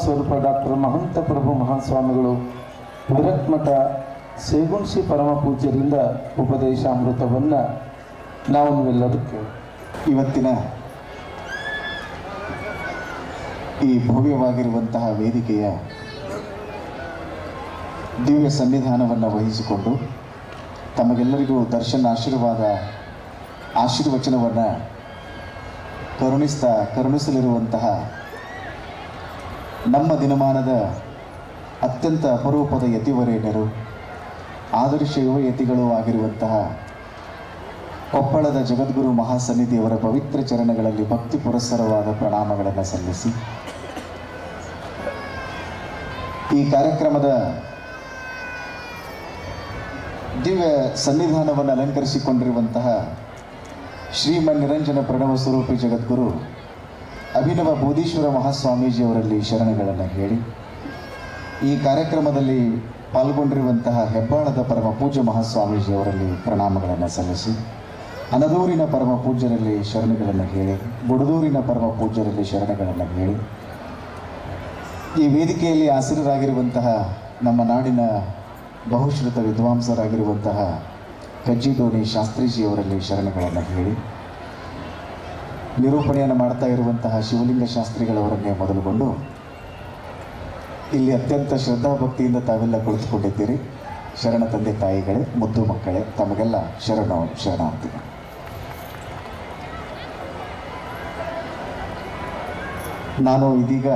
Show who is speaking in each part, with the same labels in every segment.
Speaker 1: ಸ್ವರೂಪ ಡಾಕ್ಟರ್ ಮಹಂತ ಪ್ರಭು ಮಹಾಸ್ವಾಮಿಗಳು ವಿರಕ್ಮಠ ಸೇಗುಣಸಿ ಪರಮ ಪೂಜ್ಯರಿಂದ ಉಪದೇಶಾಮೃತವನ್ನು ನಾವು ನೀವೆಲ್ಲರೂ ಕೇಳಿ
Speaker 2: ಇವತ್ತಿನ ಈ ಭವ್ಯವಾಗಿರುವಂತಹ ವೇದಿಕೆಯ ದಿವ್ಯ ಸನ್ನಿಧಾನವನ್ನು ವಹಿಸಿಕೊಂಡು ತಮಗೆಲ್ಲರಿಗೂ ದರ್ಶನ ಆಶೀರ್ವಚನವನ್ನು ಕರುಣಿಸಲಿರುವಂತಹ ನಮ್ಮ ದಿನಮಾನದ ಅತ್ಯಂತ ಅಪರೂಪದ ಯತಿವರೇಣ್ಯರು ಆದರ್ಶ ಯುವ ಯತಿಗಳು ಆಗಿರುವಂತಹ ಕೊಪ್ಪಳದ ಜಗದ್ಗುರು ಮಹಾಸನ್ನಿಧಿಯವರ ಪವಿತ್ರ ಚರಣಗಳಲ್ಲಿ ಭಕ್ತಿ ಪುರಸ್ಸರವಾದ ಪ್ರಣಾಮಗಳನ್ನು ಸಲ್ಲಿಸಿ ಈ ಕಾರ್ಯಕ್ರಮದ ದಿವ್ಯ ಸನ್ನಿಧಾನವನ್ನು ಅಲಂಕರಿಸಿಕೊಂಡಿರುವಂತಹ ಶ್ರೀಮನ್ ನಿರಂಜನ ಪ್ರಣವ ಸ್ವರೂಪಿ ಜಗದ್ಗುರು ಅಭಿನವ ಬೋಧೀಶ್ವರ ಮಹಾಸ್ವಾಮೀಜಿಯವರಲ್ಲಿ ಶರಣಗಳನ್ನು ಹೇಳಿ ಈ ಕಾರ್ಯಕ್ರಮದಲ್ಲಿ ಪಾಲ್ಗೊಂಡಿರುವಂತಹ ಹೆಬ್ಬಾಳದ ಪರಮ ಪೂಜ್ಯ ಮಹಾಸ್ವಾಮೀಜಿಯವರಲ್ಲಿ ಪ್ರಣಾಮಗಳನ್ನು ಸಲ್ಲಿಸಿ ಅನದೂರಿನ ಪರಮ ಪೂಜ್ಯರಲ್ಲಿ ಶರಣಗಳನ್ನು ಹೇಳಿ ಬುಡದೂರಿನ ಪರಮ ಪೂಜ್ಯರಲ್ಲಿ ಶರಣಗಳನ್ನು ಹೇಳಿ ಈ ವೇದಿಕೆಯಲ್ಲಿ ಆಸೀನರಾಗಿರುವಂತಹ ನಮ್ಮ ನಾಡಿನ ಬಹುಶ್ರುತ ವಿದ್ವಾಂಸರಾಗಿರುವಂತಹ ಕಜ್ಜಿಡೋಣಿ ಶಾಸ್ತ್ರೀಜಿಯವರಲ್ಲಿ ಶರಣಗಳನ್ನು ಹೇಳಿ ನಿರೂಪಣೆಯನ್ನು ಮಾಡ್ತಾ ಇರುವಂತಹ ಶಿವಲಿಂಗ ಶಾಸ್ತ್ರಿಗಳವರನ್ನೇ ಮೊದಲುಗೊಂಡು ಇಲ್ಲಿ ಅತ್ಯಂತ ಶ್ರದ್ಧಾಭಕ್ತಿಯಿಂದ ತಾವೆಲ್ಲ ಕುಳಿತುಕೊಂಡಿದ್ದೀರಿ. ಶರಣ ತಂದೆ ತಾಯಿಗಳೇ, ಮುದ್ದು ಮಕ್ಕಳೇ, ತಮಗೆಲ್ಲ ಶರಣಾರ್ಥಿ. ನಾನು ಇದೀಗ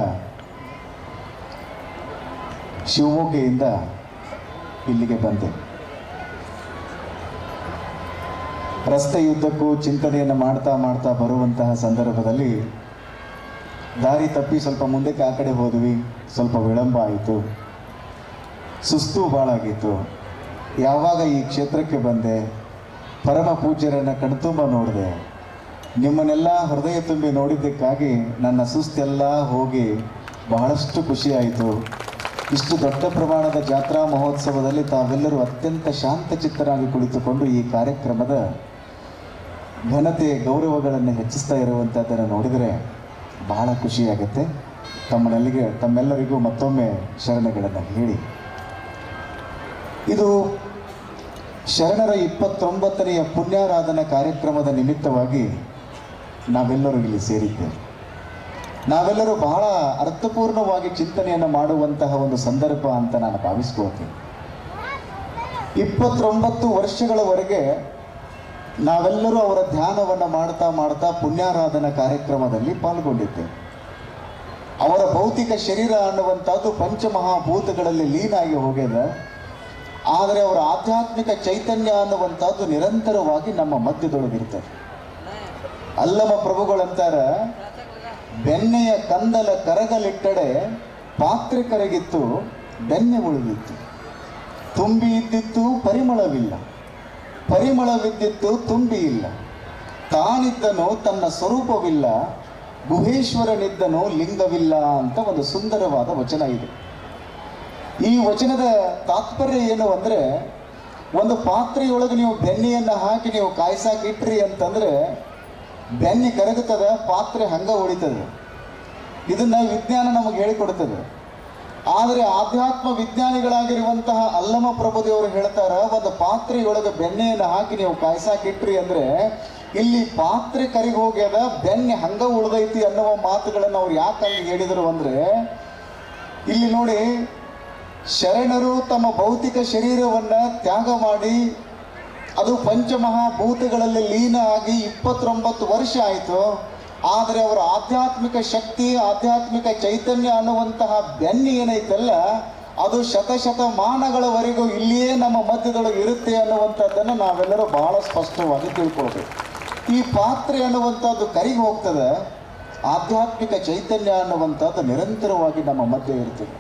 Speaker 2: ಶಿವಮೊಗ್ಗದಿಂದ ಇಲ್ಲಿಗೆ ಬಂದೆ. ರಸ್ತೆಯುದ್ದಕ್ಕೂ ಚಿಂತನೆಯನ್ನು ಮಾಡ್ತಾ ಬರುವಂತಹ ಸಂದರ್ಭದಲ್ಲಿ ದಾರಿ ತಪ್ಪಿ ಸ್ವಲ್ಪ ಮುಂದಕ್ಕೆ ಆ ಕಡೆ ಹೋದ್ವಿ. ಸ್ವಲ್ಪ ವಿಳಂಬ ಆಯಿತು, ಸುಸ್ತು ಭಾಳಾಗಿತ್ತು. ಯಾವಾಗ ಈ ಕ್ಷೇತ್ರಕ್ಕೆ ಬಂದೆ, ಪರಮ ಪೂಜ್ಯರನ್ನು ಕಣ್ತುಂಬ ನೋಡಿದೆ. ನಿಮ್ಮನ್ನೆಲ್ಲ ಹೃದಯ ತುಂಬಿ ನೋಡಿದ್ದಕ್ಕಾಗಿ ನನ್ನ ಸುಸ್ತೆಲ್ಲ ಹೋಗಿ ಬಹಳಷ್ಟು ಖುಷಿಯಾಯಿತು. ಇಷ್ಟು ದೊಡ್ಡ ಪ್ರಮಾಣದ ಜಾತ್ರಾ ಮಹೋತ್ಸವದಲ್ಲಿ ತಾವೆಲ್ಲರೂ ಅತ್ಯಂತ ಶಾಂತಚಿತ್ತರಾಗಿ ಕುಳಿತುಕೊಂಡು ಈ ಕಾರ್ಯಕ್ರಮದ ಘನತೆ ಗೌರವಗಳನ್ನು ಹೆಚ್ಚಿಸ್ತಾ ಇರುವಂಥದ್ದನ್ನು ನೋಡಿದರೆ ಬಹಳ ಖುಷಿಯಾಗುತ್ತೆ. ತಮ್ಮೆಲ್ಲರಿಗೂ ಮತ್ತೊಮ್ಮೆ ಶರಣಗಳನ್ನು ಹೇಳಿ, ಇದು ಶರಣರ 29ನೆಯ ಪುಣ್ಯಾರಾಧನಾ ಕಾರ್ಯಕ್ರಮದ ನಿಮಿತ್ತವಾಗಿ ನಾವೆಲ್ಲರೂ ಇಲ್ಲಿ ಸೇರಿದ್ದೇವೆ. ನಾವೆಲ್ಲರೂ ಬಹಳ ಅರ್ಥಪೂರ್ಣವಾಗಿ ಚಿಂತನೆಯನ್ನು ಮಾಡುವಂತಹ ಒಂದು ಸಂದರ್ಭ ಅಂತ ನಾನು ಭಾವಿಸ್ಕೊಳ್ತೀನಿ. 29 ವರ್ಷಗಳವರೆಗೆ ನಾವೆಲ್ಲರೂ ಅವರ ಧ್ಯಾನವನ್ನು ಮಾಡ್ತಾ ಪುಣ್ಯಾರಾಧನಾ ಕಾರ್ಯಕ್ರಮದಲ್ಲಿ ಪಾಲ್ಗೊಂಡಿದ್ದೇವೆ. ಅವರ ಭೌತಿಕ ಶರೀರ ಅನ್ನುವಂಥದ್ದು ಪಂಚಮಹಾಭೂತಗಳಲ್ಲಿ ಲೀನಾಗಿ ಹೋಗ್ಯದ. ಆದರೆ ಅವರ ಆಧ್ಯಾತ್ಮಿಕ ಚೈತನ್ಯ ಅನ್ನುವಂಥದ್ದು ನಿರಂತರವಾಗಿ ನಮ್ಮ ಮಧ್ಯದೊಳಗಿರ್ತದೆ. ಅಲ್ಲಮ ಪ್ರಭುಗಳಂತಾರ, ಬೆಣ್ಣೆಯ ಕಂದಲ ಕರಗಲಿಟ್ಟಡೆ ಪಾತ್ರೆ ಕರಗಿತ್ತು, ಬೆಣ್ಣೆ ಉಳಿದಿತ್ತು. ತುಂಬಿ ಇದ್ದಿತ್ತು, ಪರಿಮಳವಿಲ್ಲ. ಪರಿಮಳವಿದ್ದಿತ್ತು, ತುಂಬಿ ಇಲ್ಲ. ತಾನಿದ್ದನು, ತನ್ನ ಸ್ವರೂಪವಿಲ್ಲ. ಗುಹೇಶ್ವರನಿದ್ದನು, ಲಿಂಗವಿಲ್ಲ ಅಂತ ಒಂದು ಸುಂದರವಾದ ವಚನ ಇದೆ. ಈ ವಚನದ ತಾತ್ಪರ್ಯ ಏನು ಅಂದರೆ, ಒಂದು ಪಾತ್ರೆಯೊಳಗೆ ನೀವು ಬೆಣ್ಣೆಯನ್ನು ಹಾಕಿ ನೀವು ಕಾಯಿಸಾಕಿಟ್ರಿ ಅಂತಂದರೆ ಬೆಣ್ಣೆ ಕರಗುತ್ತದೆ, ಪಾತ್ರೆ ಹಂಗೆ ಉಳಿತದೆ. ಇದನ್ನು ವಿಜ್ಞಾನ ನಮಗೆ ಹೇಳಿಕೊಡ್ತದೆ. ಆದರೆ ಆಧ್ಯಾತ್ಮ ವಿಜ್ಞಾನಿಗಳಾಗಿರುವಂತಹ ಅಲ್ಲಮ ಪ್ರಭುದೇವರು ಹೇಳ್ತಾರೆ, ಒಂದು ಪಾತ್ರೆಯೊಳಗೆ ಬೆಣ್ಣೆಯನ್ನು ಹಾಕಿ ನೀವು ಕಾಯಿಸಾಕಿಟ್ರಿ ಅಂದರೆ ಇಲ್ಲಿ ಪಾತ್ರೆ ಕರಿಗಿ ಹೋಗ್ಯದ, ಬೆಣ್ಣೆ ಹಂಗೆ ಉಳಿದೈತಿ ಅನ್ನುವ ಮಾತುಗಳನ್ನು ಅವ್ರು ಯಾಕಂಗೆ ಹೇಳಿದರು ಅಂದರೆ, ಇಲ್ಲಿ ನೋಡಿ, ಶರಣರು ತಮ್ಮ ಭೌತಿಕ ಶರೀರವನ್ನು ತ್ಯಾಗ ಮಾಡಿ ಅದು ಪಂಚಮಹಾಭೂತಗಳಲ್ಲಿ ಲೀನ ಆಗಿ 29 ವರ್ಷ ಆಯಿತು. ಆದರೆ ಅವರ ಆಧ್ಯಾತ್ಮಿಕ ಶಕ್ತಿ, ಆಧ್ಯಾತ್ಮಿಕ ಚೈತನ್ಯ ಅನ್ನುವಂತಹ ಬೆಣ್ಣೆ ಏನೈತಲ್ಲ, ಅದು ಶತಶತಮಾನಗಳವರೆಗೂ ಇಲ್ಲಿಯೇ ನಮ್ಮ ಮಧ್ಯದೊಳಗೆ ಇರುತ್ತೆ ಅನ್ನುವಂಥದ್ದನ್ನು ನಾವೆಲ್ಲರೂ ಬಹಳ ಸ್ಪಷ್ಟವಾಗಿ ತಿಳ್ಕೊಳ್ಬೇಕು. ಈ ಪಾತ್ರೆ ಅನ್ನುವಂಥದ್ದು ಕರಿಗೆ ಹೋಗ್ತದೆ, ಆಧ್ಯಾತ್ಮಿಕ ಚೈತನ್ಯ ಅನ್ನುವಂಥದ್ದು ನಿರಂತರವಾಗಿ ನಮ್ಮ ಮಧ್ಯೆ ಇರ್ತದೆ.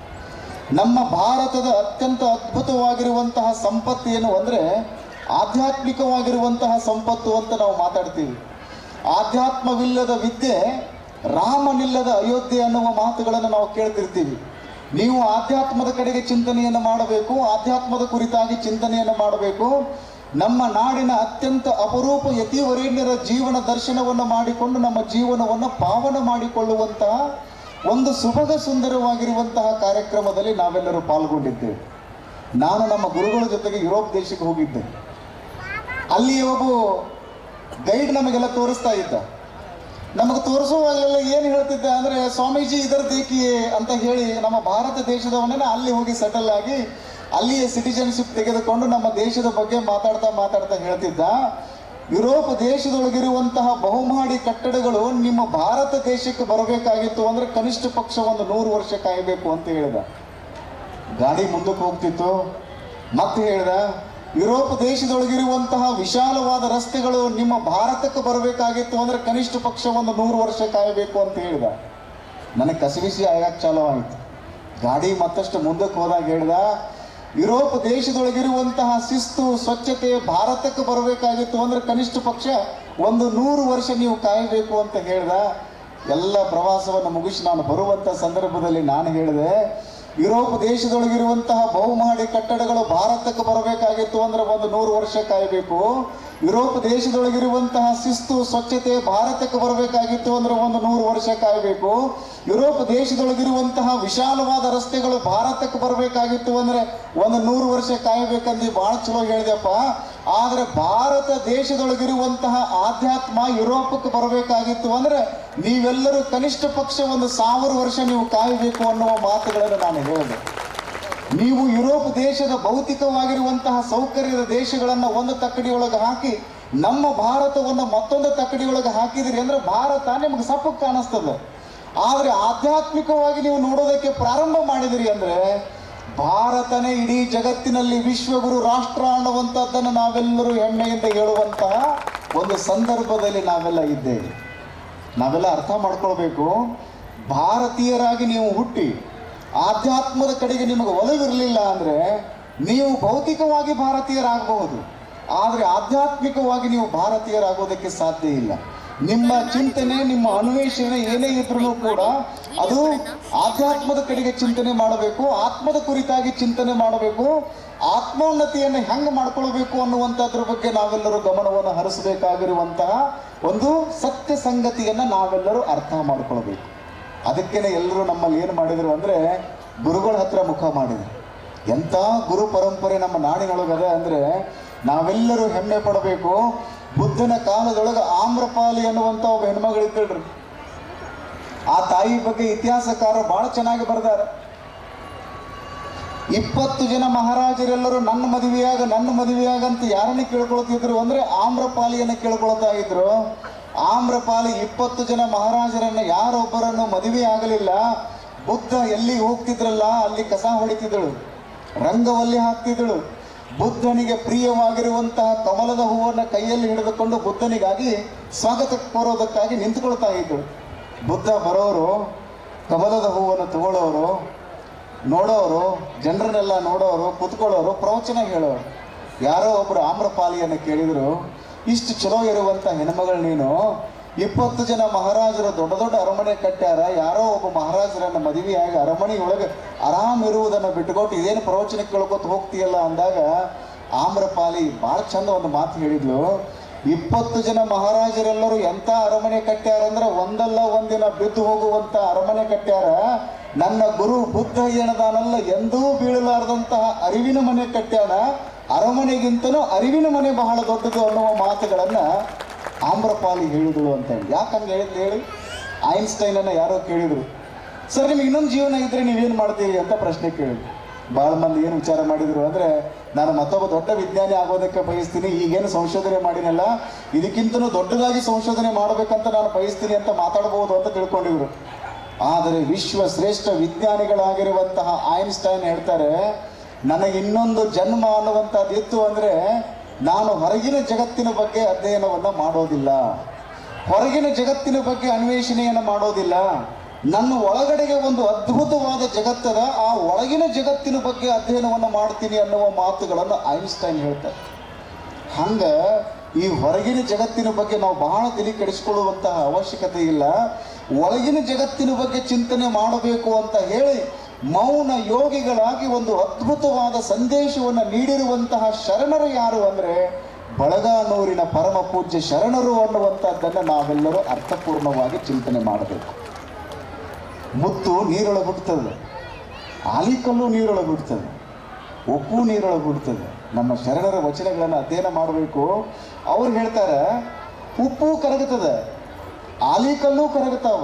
Speaker 2: ನಮ್ಮ ಭಾರತದ ಅತ್ಯಂತ ಅದ್ಭುತವಾಗಿರುವಂತಹ ಸಂಪತ್ತು ಏನು ಅಂದರೆ ಆಧ್ಯಾತ್ಮಿಕವಾಗಿರುವಂತಹ ಸಂಪತ್ತು ಅಂತ ನಾವು ಮಾತಾಡ್ತೀವಿ. ಆಧ್ಯಾತ್ಮವಿಲ್ಲದ ವಿದ್ಯೆ, ರಾಮನಿಲ್ಲದ ಅಯೋಧ್ಯೆ ಅನ್ನುವ ಮಾತುಗಳನ್ನು ನಾವು ಕೇಳ್ತಿರ್ತೀವಿ. ನೀವು ಆಧ್ಯಾತ್ಮದ ಕಡೆಗೆ ಚಿಂತನೆಯನ್ನು ಮಾಡಬೇಕು, ಆಧ್ಯಾತ್ಮದ ಕುರಿತಾಗಿ ಚಿಂತನೆಯನ್ನು ಮಾಡಬೇಕು. ನಮ್ಮ ನಾಡಿನ ಅತ್ಯಂತ ಅಪರೂಪ ಯತಿವರೇಣ್ಯರ ಜೀವನ ದರ್ಶನವನ್ನು ಮಾಡಿಕೊಂಡು ನಮ್ಮ ಜೀವನವನ್ನು ಪಾವನ ಮಾಡಿಕೊಳ್ಳುವಂತಹ ಒಂದು ಸುಭಗ ಸುಂದರವಾಗಿರುವಂತಹ ಕಾರ್ಯಕ್ರಮದಲ್ಲಿ ನಾವೆಲ್ಲರೂ ಪಾಲ್ಗೊಂಡಿದ್ದೇವೆ. ನಾನು ನಮ್ಮ ಗುರುಗಳ ಜೊತೆಗೆ ಯುರೋಪ್ ದೇಶಕ್ಕೆ ಹೋಗಿದ್ದೆ. ಅಲ್ಲಿ ಒಬ್ಬ ಗೈಡ್ ನಮಗೆಲ್ಲ ತೋರಿಸ್ತಾ ಇದ್ದ. ನಮಗೆ ತೋರಿಸುವಾಗಲೆಲ್ಲ ಏನು ಹೇಳ್ತಿದ್ದ ಅಂದರೆ, ಸ್ವಾಮೀಜಿ ಇದರ ದೇಕಿಯೇ ಅಂತ ಹೇಳಿ ನಮ್ಮ ಭಾರತ ದೇಶದವನ್ನೇ ಅಲ್ಲಿ ಹೋಗಿ ಸೆಟಲ್ ಆಗಿ ಅಲ್ಲಿಯೇ ಸಿಟಿಜನ್ಶಿಪ್ ತೆಗೆದುಕೊಂಡು ನಮ್ಮ ದೇಶದ ಬಗ್ಗೆ ಮಾತಾಡ್ತಾ ಹೇಳ್ತಿದ್ದ. ಯುರೋಪ್ ದೇಶದೊಳಗಿರುವಂತಹ ಬಹುಮಹಡಿ ಕಟ್ಟಡಗಳು ನಿಮ್ಮ ಭಾರತ ದೇಶಕ್ಕೆ ಬರಬೇಕಾಗಿತ್ತು ಅಂದರೆ ಕನಿಷ್ಠ ಪಕ್ಷ ಒಂದು 100 ವರ್ಷ ಕಾಯಬೇಕು ಅಂತ ಹೇಳಿದ. ಗಾಡಿ ಮುಂದಕ್ಕೆ ಹೋಗ್ತಿತ್ತು. ಮತ್ತೆ ಹೇಳ್ದ, ಯುರೋಪ್ ದೇಶದೊಳಗಿರುವಂತಹ ವಿಶಾಲವಾದ ರಸ್ತೆಗಳು ನಿಮ್ಮ ಭಾರತಕ್ಕೆ ಬರಬೇಕಾಗಿತ್ತು ಅಂದರೆ ಕನಿಷ್ಠ ಪಕ್ಷ ಒಂದು 100 ವರ್ಷ ಕಾಯಬೇಕು ಅಂತ ಹೇಳ್ದ. ನನಗೆ ಕಸಿವಿಸಿ ಆಗಕ್ಕೆ ಚಾಲೂ ಆಯಿತು. ಗಾಡಿ ಮತ್ತಷ್ಟು ಮುಂದಕ್ಕೆ ಹೋದಾಗ ಹೇಳ್ದ, ಯುರೋಪ್ ದೇಶದೊಳಗಿರುವಂತಹ ಶಿಸ್ತು ಸ್ವಚ್ಛತೆ ಭಾರತಕ್ಕೆ ಬರಬೇಕಾಗಿತ್ತು ಅಂದರೆ ಕನಿಷ್ಠ ಪಕ್ಷ ಒಂದು 100 ವರ್ಷ ನೀವು ಕಾಯಬೇಕು ಅಂತ ಹೇಳ್ದ. ಎಲ್ಲ ಪ್ರವಾಸವನ್ನು ಮುಗಿಸಿ ನಾನು ಬರುವಂಥ ಸಂದರ್ಭದಲ್ಲಿ ನಾನು ಹೇಳಿದೆ, ಯುರೋಪ್ ದೇಶದೊಳಗಿರುವಂತಹ ಬಹುಮಹಡಿ ಕಟ್ಟಡಗಳು ಭಾರತಕ್ಕೆ ಬರಬೇಕಾಗಿತ್ತು ಅಂದರೆ ಒಂದು 100 ವರ್ಷ ಕಾಯಬೇಕು. ಯುರೋಪ್ ದೇಶದೊಳಗಿರುವಂತಹ ಶಿಸ್ತು ಸ್ವಚ್ಛತೆ ಭಾರತಕ್ಕೆ ಬರಬೇಕಾಗಿತ್ತು ಅಂದರೆ ಒಂದು 100 ವರ್ಷ ಕಾಯಬೇಕು. ಯುರೋಪ್ ದೇಶದೊಳಗಿರುವಂತಹ ವಿಶಾಲವಾದ ರಸ್ತೆಗಳು ಭಾರತಕ್ಕೆ ಬರಬೇಕಾಗಿತ್ತು ಅಂದರೆ ಒಂದು 100 ವರ್ಷ ಕಾಯಬೇಕಂದು ಭಾಳ ಚಲೋ ಹೇಳಿದೆಪ್ಪ. ಆದರೆ ಭಾರತ ದೇಶದೊಳಗಿರುವಂತಹ ಆಧ್ಯಾತ್ಮ ಯುರೋಪಕ್ಕೆ ಬರಬೇಕಾಗಿತ್ತು ಅಂದರೆ ನೀವೆಲ್ಲರೂ ಕನಿಷ್ಠ ಪಕ್ಷ ಒಂದು 1000 ವರ್ಷ ನೀವು ಕಾಯಬೇಕು ಅನ್ನುವ ಮಾತುಗಳನ್ನು ನಾನು ಹೇಳಿದೆ. ನೀವು ಯುರೋಪ್ ದೇಶದ ಭೌತಿಕವಾಗಿರುವಂತಹ ಸೌಕರ್ಯದ ದೇಶಗಳನ್ನು ಒಂದು ತಕ್ಕಡಿಯೊಳಗೆ ಹಾಕಿ ನಮ್ಮ ಭಾರತವನ್ನು ಮತ್ತೊಂದು ತಕ್ಕಡಿಯೊಳಗೆ ಹಾಕಿದಿರಿ ಅಂದರೆ ಭಾರತ ನಿಮಗೆ ಸಪ್ಪಕ್ಕೆ ಕಾಣಿಸ್ತದೆ. ಆದರೆ ಆಧ್ಯಾತ್ಮಿಕವಾಗಿ ನೀವು ನೋಡೋದಕ್ಕೆ ಪ್ರಾರಂಭ ಮಾಡಿದಿರಿ ಅಂದರೆ ಭಾರತನೇ ಇಡೀ ಜಗತ್ತಿನಲ್ಲಿ ವಿಶ್ವಗುರು ರಾಷ್ಟ್ರ ಅನ್ನುವಂಥದ್ದನ್ನು ನಾವೆಲ್ಲರೂ ಹೆಮ್ಮೆಯಿಂದ ಹೇಳುವಂತಹ ಒಂದು ಸಂದರ್ಭದಲ್ಲಿ ನಾವೆಲ್ಲ ಇದ್ದೇವೆ. ನಾವೆಲ್ಲ ಅರ್ಥ ಮಾಡ್ಕೊಳ್ಬೇಕು, ಭಾರತೀಯರಾಗಿ ನೀವು ಹುಟ್ಟಿ ಆಧ್ಯಾತ್ಮದ ಕಡೆಗೆ ನಿಮಗೆ ಒಲವಿರಲಿಲ್ಲ ಅಂದರೆ ನೀವು ಭೌತಿಕವಾಗಿ ಭಾರತೀಯರಾಗಬಹುದು, ಆದರೆ ಆಧ್ಯಾತ್ಮಿಕವಾಗಿ ನೀವು ಭಾರತೀಯರಾಗೋದಕ್ಕೆ ಸಾಧ್ಯ ಇಲ್ಲ. ನಿಮ್ಮ ಚಿಂತನೆ ನಿಮ್ಮ ಅನ್ವೇಷಣೆ ಏನೇ ಇದ್ರೂ ಕೂಡ ಅದು ಆಧ್ಯಾತ್ಮದ ಕಡೆಗೆ ಚಿಂತನೆ ಮಾಡಬೇಕು, ಆತ್ಮದ ಕುರಿತಾಗಿ ಚಿಂತನೆ ಮಾಡಬೇಕು, ಆತ್ಮೋನ್ನತಿಯನ್ನು ಹೆಂಗೆ ಮಾಡ್ಕೊಳ್ಬೇಕು ಅನ್ನುವಂಥದ್ರ ಬಗ್ಗೆ ನಾವೆಲ್ಲರೂ ಗಮನವನ್ನು ಹರಿಸಬೇಕಾಗಿರುವಂತಹ ಒಂದು ಸತ್ಯ ಸಂಗತಿಯನ್ನು ನಾವೆಲ್ಲರೂ ಅರ್ಥ ಮಾಡ್ಕೊಳ್ಬೇಕು. ಅದಕ್ಕೇನೆ ಎಲ್ಲರೂ ನಮ್ಮಲ್ಲಿ ಏನು ಮಾಡಿದರು ಅಂದರೆ ಗುರುಗಳ ಹತ್ರ ಮುಖ ಮಾಡಿದರು. ಎಂಥ ಗುರು ಪರಂಪರೆ ನಮ್ಮ ನಾಡಿನೊಳಗದೆ ಅಂದರೆ ನಾವೆಲ್ಲರೂ ಹೆಮ್ಮೆ ಪಡಬೇಕು. ಬುದ್ಧನ ಕಾಲದೊಳಗೆ ಆಮ್ರಪಾಲಿ ಅನ್ನುವಂಥ ಒಬ್ಬ ಹೆಣ್ಮಗಳಿದ್ದಳ್ರಿ. ಆ ತಾಯಿ ಬಗ್ಗೆ ಇತಿಹಾಸಕಾರರು ಭಾಳ ಚೆನ್ನಾಗಿ ಬರೆದಾರೆ. 20 ಜನ ಮಹಾರಾಜರೆಲ್ಲರೂ ನನ್ನ ಮದುವೆಯಾಗ ಅಂತ ಯಾರನ್ನ ಕೇಳ್ಕೊಳ್ತಿದ್ರು ಅಂದರೆ ಆಮ್ರಪಾಲಿಯನ್ನು ಕೇಳ್ಕೊಳ್ತಾ ಇದ್ರು. ಆಮ್ರಪಾಲಿ 20 ಜನ ಮಹಾರಾಜರನ್ನು ಯಾರೊಬ್ಬರನ್ನು ಮದುವೆ ಆಗಲಿಲ್ಲ. ಬುದ್ಧ ಎಲ್ಲಿಗೆ ಹೋಗ್ತಿದ್ರಲ್ಲ ಅಲ್ಲಿ ಕಸ ಹೊಡಿತಿದ್ದಳು, ರಂಗವಲ್ಲಿ ಹಾಕ್ತಿದ್ದಳು. ಬುದ್ಧನಿಗೆ ಪ್ರಿಯವಾಗಿರುವಂತಹ ಕಮಲದ ಹೂವನ್ನು ಕೈಯಲ್ಲಿ ಹಿಡಿದುಕೊಂಡು ಬುದ್ಧನಿಗಾಗಿ ಸ್ವಾಗತ ಕೋರೋದಕ್ಕಾಗಿ ನಿಂತುಕೊಳ್ತಾ ಇದ್ದಳು. ಬುದ್ಧ ಬರೋರು ಕಮಲದ ಹೂವನ್ನು ತಗೊಳ್ಳೋರು, ನೋಡೋರು, ಜನರನ್ನೆಲ್ಲ ನೋಡೋರು, ಕುತ್ಕೊಳ್ಳೋರು, ಪ್ರವಚನ ಹೇಳೋರು. ಯಾರೋ ಒಬ್ಬರು ಆಮ್ರಪಾಲಿಯನ್ನು ಕೇಳಿದರು, ಇಷ್ಟು ಚಲೋ ಇರುವಂಥ ಹೆಣ್ಮಗಳು ನೀನು, 20 ಜನ ಮಹಾರಾಜರು ದೊಡ್ಡ ದೊಡ್ಡ ಅರಮನೆ ಕಟ್ಟ್ಯಾರ, ಯಾರೋ ಒಬ್ಬ ಮಹಾರಾಜರನ್ನು ಮದುವೆಯಾಗಿ ಅರಮನೆಯೊಳಗೆ ಆರಾಮ್ ಇರುವುದನ್ನು ಬಿಟ್ಟುಕೊಟ್ಟು ಇದೇನು ಪ್ರವಚನ ಕೇಳ್ಕೊತ ಹೋಗ್ತೀಯಲ್ಲ ಅಂದಾಗ ಆಮ್ರಪಾಲಿ ಭಾಳ ಚಂದ ಒಂದು ಮಾತು ಹೇಳಿದ್ಲು. 20 ಜನ ಮಹಾರಾಜರೆಲ್ಲರೂ ಎಂಥ ಅರಮನೆ ಕಟ್ಟ್ಯಾರ ಅಂದ್ರೆ ಒಂದಲ್ಲ ಒಂದಿನ ಬಿದ್ದು ಹೋಗುವಂಥ ಅರಮನೆ ಕಟ್ಟ್ಯಾರ. ನನ್ನ ಗುರು ಬುದ್ಧ ಏನದಾನಲ್ಲ ಎಂದೂ ಬೀಳಲಾರದಂತಹ ಅರಿವಿನ ಮನೆ ಕಟ್ಟ್ಯಾನ, ಅರಮನೆಗಿಂತನೂ ಅರಿವಿನ ಮನೆ ಬಹಳ ದೊಡ್ಡದು ಅನ್ನುವ ಮಾತುಗಳನ್ನು ಆಮ್ರಪಾಲಿ ಹೇಳಿದಳು ಅಂತ ಹೇಳಿ. ಯಾಕಂಗೆ ಹೇಳಿದ್ಲು ಹೇಳಿ? ಐನ್ಸ್ಟೈನನ್ನು ಯಾರೋ ಕೇಳಿದರು, ಸರ್ ನಿಮ್ಗೆ ಇನ್ನೊಂದು ಜೀವನ ಇದ್ದರೆ ನೀವೇನು ಮಾಡ್ತೀರಿ ಅಂತ ಪ್ರಶ್ನೆ ಕೇಳಿದ್ರು. ಭಾಳ ಮಂದಿ ಏನು ವಿಚಾರ ಮಾಡಿದರು ಅಂದರೆ ನಾನು ಮತ್ತೊಬ್ಬ ದೊಡ್ಡ ವಿಜ್ಞಾನಿ ಆಗೋದಕ್ಕೆ ಬಯಸ್ತೀನಿ, ಈಗೇನು ಸಂಶೋಧನೆ ಮಾಡಿನಲ್ಲ ಇದಕ್ಕಿಂತನೂ ದೊಡ್ಡದಾಗಿ ಸಂಶೋಧನೆ ಮಾಡಬೇಕಂತ ನಾನು ಬಯಸ್ತೀನಿ ಅಂತ ಮಾತಾಡ್ಬೋದು ಅಂತ ತಿಳ್ಕೊಂಡಿದ್ರು. ಆದರೆ ವಿಶ್ವ ಶ್ರೇಷ್ಠ ವಿಜ್ಞಾನಿಗಳಾಗಿರುವಂತಹ ಐನ್ಸ್ಟೈನ್ ಹೇಳ್ತಾರೆ, ನನಗೆ ಇನ್ನೊಂದು ಜನ್ಮ ಅನ್ನುವಂಥದ್ದು ಇತ್ತು ಅಂದರೆ ನಾನು ಹೊರಗಿನ ಜಗತ್ತಿನ ಬಗ್ಗೆ ಅಧ್ಯಯನವನ್ನು ಮಾಡೋದಿಲ್ಲ, ಹೊರಗಿನ ಜಗತ್ತಿನ ಬಗ್ಗೆ ಅನ್ವೇಷಣೆಯನ್ನು ಮಾಡೋದಿಲ್ಲ. ನನ್ನ ಒಳಗಡೆಗೆ ಒಂದು ಅದ್ಭುತವಾದ ಜಗತ್ತದ, ಆ ಒಳಗಿನ ಜಗತ್ತಿನ ಬಗ್ಗೆ ಅಧ್ಯಯನವನ್ನು ಮಾಡ್ತೀನಿ ಅನ್ನುವ ಮಾತುಗಳನ್ನು ಐನ್ಸ್ಟೈನ್ ಹೇಳ್ತಾರೆ. ಹಂಗೆ ಈ ಹೊರಗಿನ ಜಗತ್ತಿನ ಬಗ್ಗೆ ನಾವು ಬಹಳ ತಲೆ ಕೆಡಿಸ್ಕೊಳ್ಳುವಂತಹ ಅವಶ್ಯಕತೆ ಇಲ್ಲ. ಒಳಗಿನ ಜಗತ್ತಿನ ಬಗ್ಗೆ ಚಿಂತನೆ ಮಾಡಬೇಕು ಅಂತ ಹೇಳಿ ಮೌನ ಯೋಗಿಗಳಾಗಿ ಒಂದು ಅದ್ಭುತವಾದ ಸಂದೇಶವನ್ನು ನೀಡಿರುವಂತಹ ಶರಣರು ಯಾರು ಅಂದರೆ ಬಳಗಾನೂರಿನ ಪರಮ ಪೂಜ್ಯ ಶರಣರು ಅನ್ನುವಂಥದ್ದನ್ನು ನಾವೆಲ್ಲರೂ ಅರ್ಥಪೂರ್ಣವಾಗಿ ಚಿಂತನೆ ಮಾಡಬೇಕು. ಮುತ್ತು ನೀರೊಳಗೆ ಹುಟ್ಟುತ್ತದೆ, ಆಲಿಕಲ್ಲು ನೀರೊಳಗೆ ಹುಟ್ಟುತ್ತದೆ, ಉಪ್ಪು ನೀರೊಳಗೆ ಹುಟ್ಟುತ್ತದೆ. ನಮ್ಮ ಶರಣರ ವಚನಗಳನ್ನು ಅಧ್ಯಯನ ಮಾಡಬೇಕು. ಅವ್ರು ಹೇಳ್ತಾರೆ ಉಪ್ಪು ಕರಗುತ್ತದೆ, ಆಲಿಕಲ್ಲು ಕರಗುತ್ತಾವ,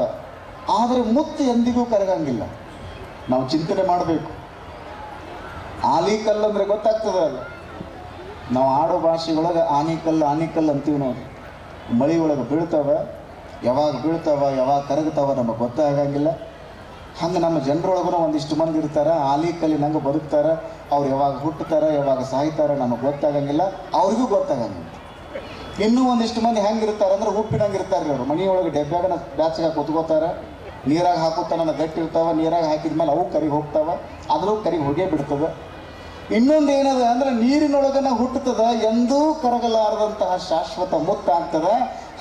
Speaker 2: ಆದರೆ ಮುತ್ತು ಎಂದಿಗೂ ಕರಗಂಗಿಲ್ಲ. ನಾವು ಚಿಂತನೆ ಮಾಡಬೇಕು. ಆಲಿಕಲ್ಲು ಅಂದರೆ ಗೊತ್ತಾಗ್ತದೆ ಅಲ್ಲ, ನಾವು ಆಡೋ ಭಾಷೆಯೊಳಗೆ ಆನಿಕಲ್ಲು ಅಂತೀವಿ ನೋಡಿ. ಮಳೆ ಒಳಗೆ ಬೀಳ್ತಾವೆ, ಯಾವಾಗ ಬೀಳ್ತಾವ ಯಾವಾಗ ಕರಗುತ್ತಾವ ನಮಗೆ ಗೊತ್ತಾಗಂಗಿಲ್ಲ. ಹಂಗೆ ನಮ್ಮ ಜನರೊಳಗೂ ಒಂದಿಷ್ಟು ಮಂದಿ ಇರ್ತಾರೆ, ಆಲಿಕಲ್ಲಿನಂಗೆ ಬದುಕ್ತಾರೆ. ಅವ್ರು ಯಾವಾಗ ಹುಟ್ಟುತ್ತಾರೆ ಯಾವಾಗ ಸಾಯ್ತಾರೆ ನಮಗೆ ಗೊತ್ತಾಗಂಗಿಲ್ಲ, ಅವ್ರಿಗೂ ಗೊತ್ತಾಗಂಗಿಲ್ಲ. ಇನ್ನೂ ಒಂದಿಷ್ಟು ಮಂದಿ ಹೆಂಗಿರ್ತಾರೆ ಅಂದ್ರೆ ಉಪ್ಪಿನಂಗೆ ಇರ್ತಾರೆ. ಅವರು ಮನೆಯೊಳಗೆ ಡೆಬ್ಬ್ಯಾಗನ ಬ್ಯಾಚ್ಗೆ ಕುತ್ಕೋತಾರೆ, ನೀರಾಗ ಹಾಕುತ್ತಾನ ಗಟ್ಟಿ ಇರ್ತಾವೆ, ನೀರಾಗ ಹಾಕಿದ ಮೇಲೆ ಅವು ಕರಿಗೆ ಹೋಗ್ತಾವೆ, ಅದ್ರೂ ಕರಿಗೆ ಹೋಗೇ ಬಿಡ್ತದೆ. ಇನ್ನೊಂದು ಏನದ ಅಂದ್ರೆ ನೀರಿನೊಳಗನ ಹುಟ್ಟುತ್ತದೆ, ಎಂದೂ ಕರಗಲಾರದಂತಹ ಶಾಶ್ವತ ಮುತ್ತು ಆಗ್ತದೆ.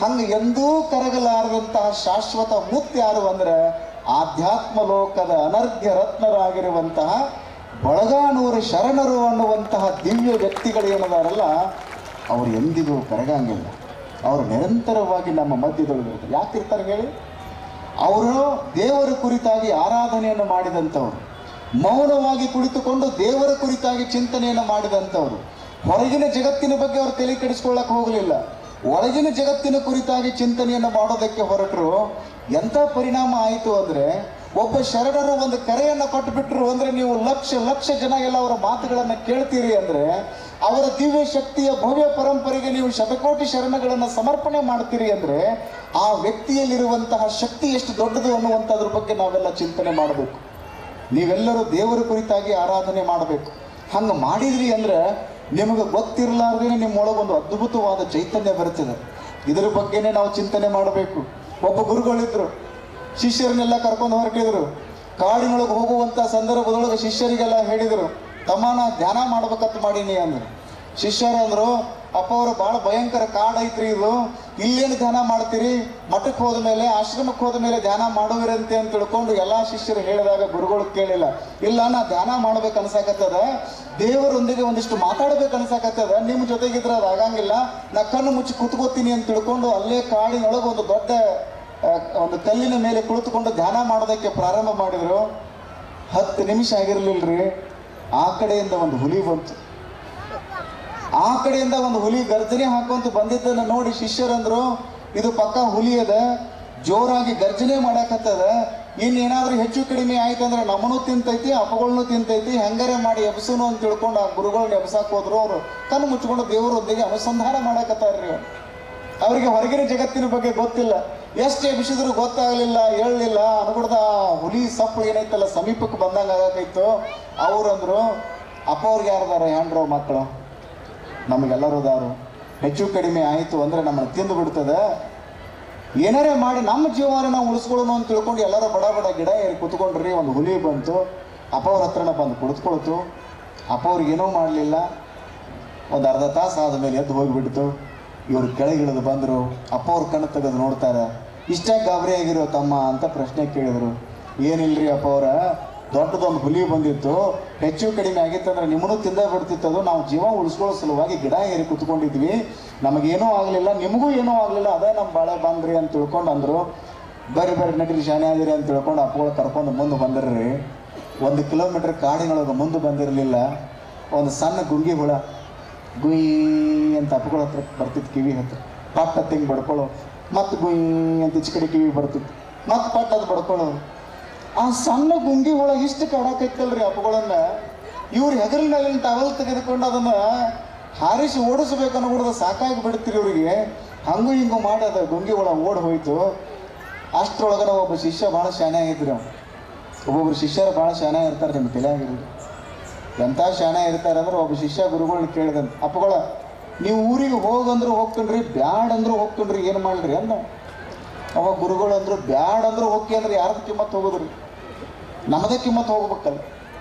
Speaker 2: ಹಂಗೆ ಎಂದೂ ಕರಗಲಾರದಂತಹ ಶಾಶ್ವತ ಮುತ್ತು ಯಾರು ಅಂದ್ರೆ ಆಧ್ಯಾತ್ಮ ಲೋಕದ ಅನರ್ಘ್ಯ ರತ್ನರಾಗಿರುವಂತಹ ಬಳಗಾನೂರು ಶರಣರು ಅನ್ನುವಂತಹ ದಿವ್ಯ ವ್ಯಕ್ತಿಗಳು ಏನದಾರಲ್ಲ, ಅವರು ಎಂದಿಗೂ ಕರಗಂಗಿಲ್ಲ. ಅವರು ನಿರಂತರವಾಗಿ ನಮ್ಮ ಮಧ್ಯದೊಳಗಿರ್ತಾರೆ. ಯಾಕಿರ್ತಾರೆ ಹೇಳಿ? ಅವರು ದೇವರ ಕುರಿತಾಗಿ ಆರಾಧನೆಯನ್ನು ಮಾಡಿದಂಥವ್ರು, ಮೌನವಾಗಿ ಕುಳಿತುಕೊಂಡು ದೇವರ ಕುರಿತಾಗಿ ಚಿಂತನೆಯನ್ನು ಮಾಡಿದಂಥವ್ರು. ಹೊರಗಿನ ಜಗತ್ತಿನ ಬಗ್ಗೆ ಅವರು ತಲೆ ಕೆಡಿಸ್ಕೊಳ್ಳಕ್ಕೆ ಹೋಗಲಿಲ್ಲ, ಒಳಗಿನ ಜಗತ್ತಿನ ಕುರಿತಾಗಿ ಚಿಂತನೆಯನ್ನು ಮಾಡೋದಕ್ಕೆ ಹೊರಟರು. ಎಂಥ ಪರಿಣಾಮ ಆಯಿತು ಅಂದರೆ, ಒಬ್ಬ ಶರಣರು ಒಂದು ಕರೆಯನ್ನು ಕೊಟ್ಟುಬಿಟ್ರು ಅಂದರೆ ನೀವು ಲಕ್ಷ ಜನ ಎಲ್ಲ ಅವರ ಮಾತುಗಳನ್ನು ಕೇಳ್ತೀರಿ ಅಂದರೆ, ಅವರ ದಿವ್ಯ ಶಕ್ತಿಯ ಭವ್ಯ ಪರಂಪರೆಗೆ ನೀವು ಶತಕೋಟಿ ಶರಣಗಳನ್ನು ಸಮರ್ಪಣೆ ಮಾಡ್ತೀರಿ ಅಂದರೆ, ಆ ವ್ಯಕ್ತಿಯಲ್ಲಿರುವಂತಹ ಶಕ್ತಿ ಎಷ್ಟು ದೊಡ್ಡದು ಅನ್ನುವಂಥದ್ರ ಬಗ್ಗೆ ನಾವೆಲ್ಲ ಚಿಂತನೆ ಮಾಡಬೇಕು. ನೀವೆಲ್ಲರೂ ದೇವರ ಕುರಿತಾಗಿ ಆರಾಧನೆ ಮಾಡಬೇಕು. ಹಂಗೆ ಮಾಡಿದ್ರಿ ಅಂದರೆ ನಿಮಗೆ ಗೊತ್ತಿರಲಾರ್ದೇ ನಿಮ್ಮೊಳಗೊಂದು ಅದ್ಭುತವಾದ ಚೈತನ್ಯ ಬರ್ತದೆ. ಇದರ ಬಗ್ಗೆನೇ ನಾವು ಚಿಂತನೆ ಮಾಡಬೇಕು. ಒಬ್ಬ ಗುರುಗಳಿದ್ರು, ಶಿಷ್ಯರನ್ನೆಲ್ಲ ಕರ್ಕೊಂಡು ಹೊರಟಿದ್ರು. ಕಾಡಿನೊಳಗೆ ಹೋಗುವಂಥ ಸಂದರ್ಭದೊಳಗೆ ಶಿಷ್ಯರಿಗೆಲ್ಲ ಹೇಳಿದರು, ತಮ್ಮನ ಧ್ಯಾನ ಮಾಡ್ಬೇಕಂತ ಮಾಡೀನಿ ಅಂದರು. ಶಿಷ್ಯರು ಅಂದರು, ಅಪ್ಪ ಅವರು ಭಾಳ ಭಯಂಕರ ಕಾಡು ಐತ್ರಿ, ಇದು ಇಲ್ಲೇನು ಧ್ಯಾನ ಮಾಡ್ತೀರಿ, ಮಠಕ್ಕೆ ಹೋದ ಮೇಲೆ ಆಶ್ರಮಕ್ಕೆ ಹೋದ ಮೇಲೆ ಧ್ಯಾನ ಮಾಡುವಿರಂತೆ ಅಂತ ತಿಳ್ಕೊಂಡು ಎಲ್ಲ ಶಿಷ್ಯರು ಹೇಳಿದಾಗ ಗುರುಗಳು ಕೇಳಿಲ್ಲ. ಇಲ್ಲ, ನಾ ಧ್ಯಾನ ಮಾಡ್ಬೇಕು ಅನ್ಸಾಕತ್ತದ, ದೇವರೊಂದಿಗೆ ಒಂದಿಷ್ಟು ಮಾತಾಡ್ಬೇಕು ಅನ್ಸಾಕತ್ತದ, ನಿಮ್ಮ ಜೊತೆಗಿದ್ರೆ ಅದು ಆಗಂಗಿಲ್ಲ, ನಾ ಕಣ್ಣು ಮುಚ್ಚಿ ಕೂತ್ಕೋತೀನಿ ಅಂತ ತಿಳ್ಕೊಂಡು ಅಲ್ಲೇ ಕಾಡಿನೊಳಗೆ ಒಂದು ದೊಡ್ಡ ಒಂದು ಕಲ್ಲಿನ ಮೇಲೆ ಕುಳಿತುಕೊಂಡು ಧ್ಯಾನ ಮಾಡೋದಕ್ಕೆ ಪ್ರಾರಂಭ ಮಾಡಿದರು. 10 ನಿಮಿಷ ಆಗಿರಲಿಲ್ಲರಿ, ಆ ಕಡೆಯಿಂದ ಒಂದು ಹುಲಿ ಬಂತು. ಆ ಕಡೆಯಿಂದ ಒಂದು ಹುಲಿ ಗರ್ಜನೆ ಹಾಕೊಂತ ಬಂದಿದ್ದನ್ನು ನೋಡಿ ಶಿಷ್ಯರಂದ್ರು, ಇದು ಪಕ್ಕ ಹುಲಿ ಅದ, ಜೋರಾಗಿ ಗರ್ಜನೆ ಮಾಡಾಕತ್ತದ, ಇನ್ನೇನಾದ್ರೂ ಹೆಚ್ಚು ಕಡಿಮೆ ಆಯ್ತಂದ್ರೆ ನಮ್ಮನ್ನು ತಿಂತೈತಿ, ಅಪ್ಪಗಳನ್ನೂ ತಿಂತೈತಿ, ಹೆಂಗಾರೆ ಮಾಡಿ ಎಬ್ಸುನು ಅಂತ ತಿಳ್ಕೊಂಡು ಆ ಗುರುಗಳನ್ನ ಎಬ್ಸಾಕ್ ಹೋದ್ರು. ಅವರು ಕಣ್ಣು ಮುಚ್ಕೊಂಡು ದೇವರೊಂದಿಗೆ ಅನುಸಂಧಾನ ಮಾಡಾಕತ್ತಾರ್ರಿ. ಅವರಿಗೆ ಹೊರಗಿನ ಜಗತ್ತಿನ ಬಗ್ಗೆ ಗೊತ್ತಿಲ್ಲ, ಎಷ್ಟು ಎಬ್ಸಿದ್ರು ಗೊತ್ತಾಗಲಿಲ್ಲ, ಹೇಳಲಿಲ್ಲ. ಅನ್ಬಿಡ್ದ ಹುಲಿ ಸಪ್ಪು ಏನೈತಲ್ಲ ಸಮೀಪಕ್ಕೆ ಬಂದಂಗೆ ಆಗಾಕೈತು. ಅವ್ರಂದ್ರು, ಅಪ್ಪ ಅವ್ರಿಗೆ ಯಾರದಾರ ಹ್ಯಾಂಡ್ರೋ ಮಕ್ಕಳು, ನಮಗೆಲ್ಲರೂ ದಾರು, ಹೆಚ್ಚು ಕಡಿಮೆ ಆಯಿತು ಅಂದರೆ ನಮ್ಮನ್ನು ತಿಂದು ಬಿಡ್ತದೆ, ಏನಾರೇ ಮಾಡಿ ನಮ್ಮ ಜೀವನ ನಾವು ಉಳಿಸ್ಕೊಳ್ಳೋಣ ಅಂತ ತಿಳ್ಕೊಂಡು ಎಲ್ಲರೂ ಬಡ ಗಿಡ ಏರಿ ಕುತ್ಕೊಂಡ್ರಿ. ಒಂದು ಹುಲಿ ಬಂತು, ಅಪ್ಪ ಅವ್ರ ಹತ್ರನ ಬಂದು ಕುಳಿತುಕೊಳ್ತು. ಅಪ್ಪ ಅವ್ರಿಗೇನೂ ಮಾಡಲಿಲ್ಲ. ಒಂದು ಅರ್ಧ ತಾಸು ಆದಮೇಲೆ ಎದ್ದು ಹೋಗಿಬಿಡ್ತು. ಇವರು ಕೆಳಗಿಳಿದು ಬಂದರು. ಅಪ್ಪ ಅವ್ರ ಕಣ್ಣು ತೆಗೆದು ನೋಡ್ತಾರೆ. ಇಷ್ಟ ಗಾಬರಿ ಆಗಿರೋ ತಮ್ಮ ಅಂತ ಪ್ರಶ್ನೆ ಕೇಳಿದರು. ಏನಿಲ್ರಿ ಅಪ್ಪ ಅವರ, ದೊಡ್ಡದೊಂದು ಹುಲಿ ಬಂದಿತ್ತು, ಹೆಚ್ಚು ಕಡಿಮೆ ಆಗಿತ್ತಂದ್ರೆ ನಿಮ್ಮನ್ನು ತಿಂದ ಬಿಡ್ತಿತ್ತದು, ನಾವು ಜೀವ ಉಳಿಸ್ಕೊಳ್ಳೋ ಸಲುವಾಗಿ ಗಿಡ ಏರಿ ಕುತ್ಕೊಂಡಿದ್ವಿ, ನಮಗೇನೂ ಆಗಲಿಲ್ಲ, ನಿಮಗೂ ಏನೂ ಆಗಲಿಲ್ಲ, ಅದೇ ನಮ್ಮ ಬಾಳೆ ಬಂದ್ರಿ ಅಂತ ತಿಳ್ಕೊಂಡು ಅಂದರು. ಬರ್ರಿ ನಡೀರಿ ಶಾನೆ ಆಗಿರಿ ಅಂತ ತಿಳ್ಕೊಂಡು ಅಪ್ಪಗಳು ಕರ್ಕೊಂಡು ಮುಂದೆ ಬಂದಿರ್ರಿ. 1 ಕಿಲೋಮೀಟ್ರ್ ಕಾಡಿನೊಳಗೆ ಮುಂದೆ ಬಂದಿರಲಿಲ್ಲ. ಒಂದು ಸಣ್ಣ ಗುಂಗಿ ಹುಳ ಗುಯ್ ಅಂತ ಅಪ್ಪಗಳ ಹತ್ರ ಬರ್ತಿತ್ತು, ಕಿವಿ ಹತ್ರ ಪಟ್ಟ ತಿಂಗ್ ಬಡ್ಕೊಳ್ಳೋ, ಮತ್ತು ಗುಯ್ ಅಂತ ಈಚೆ ಕಡೆ ಕಿವಿ ಬರ್ತಿತ್ತು, ಮತ್ತು ಪಟ್ಟ ಅದು ಬಡ್ಕೊಳ್ಳೋದು. ಆ ಸಣ್ಣ ಗುಂಗಿ ಹುಳ ಇಷ್ಟು ಕಾಡಾಕೈತಲ್ರಿ ಅಪ್ಪಗಳನ್ನ. ಇವ್ರು ಹೆಗರಿನಲ್ಲಿ ಟವಲ್ ತೆಗೆದುಕೊಂಡು ಅದನ್ನು ಹಾರಿಸಿ ಓಡಿಸ್ಬೇಕು ಅನ್ಬಿಡ್ದು ಸಾಕಾಗಿ ಬಿಡ್ತೀರಿ ಇವರಿಗೆ. ಹಂಗೂ ಹಿಂಗೂ ಮಾಡಿ ಅದು ಗುಂಗಿ ಹುಳ ಓಡಿ ಹೋಯ್ತು. ಅಷ್ಟರೊಳಗನ ಒಬ್ಬ ಶಿಷ್ಯ ಭಾಳ ಶಾಣೆ ಆಗಿದ್ರಿ. ಅವ್ನು ಒಬ್ಬೊಬ್ರು ಶಿಷ್ಯರು ಭಾಳ ಶಾಣೆ ಇರ್ತಾರೆ, ನಿಮ್ಮ ತಲೆಯಾಗಿರ್ಲಿ ಎಂಥ ಶಾಣೆ ಇರ್ತಾರೆ ಅಂದ್ರೆ, ಒಬ್ಬ ಶಿಷ್ಯ ಗುರುಗಳನ್ನ ಕೇಳಿದಂತ, ಅಪ್ಪಗಳ ನೀವು ಊರಿಗೆ ಹೋಗಂದ್ರು ಹೋಗ್ಕೊಂಡ್ರಿ, ಬ್ಯಾಡ್ ಅಂದ್ರು ಹೋಗ್ಕೊಂಡ್ರಿ, ಏನು ಮಾಡ್ರಿ ಅಂದ. ಅವಾಗ ಗುರುಗಳು ಅಂದರು, ಬ್ಯಾಡ್ ಅಂದ್ರು ಹೋಗಿ ಅಂದ್ರೆ ಯಾರ್ದು ಕಿಮ್ಮತ್ತು ಹೋಗೋದ್ರಿ, ನಮ್ಮದೇ ಕಿಮ್ಮತ್ತು ಹೋಗ್ಬೇಕಲ್ಲ,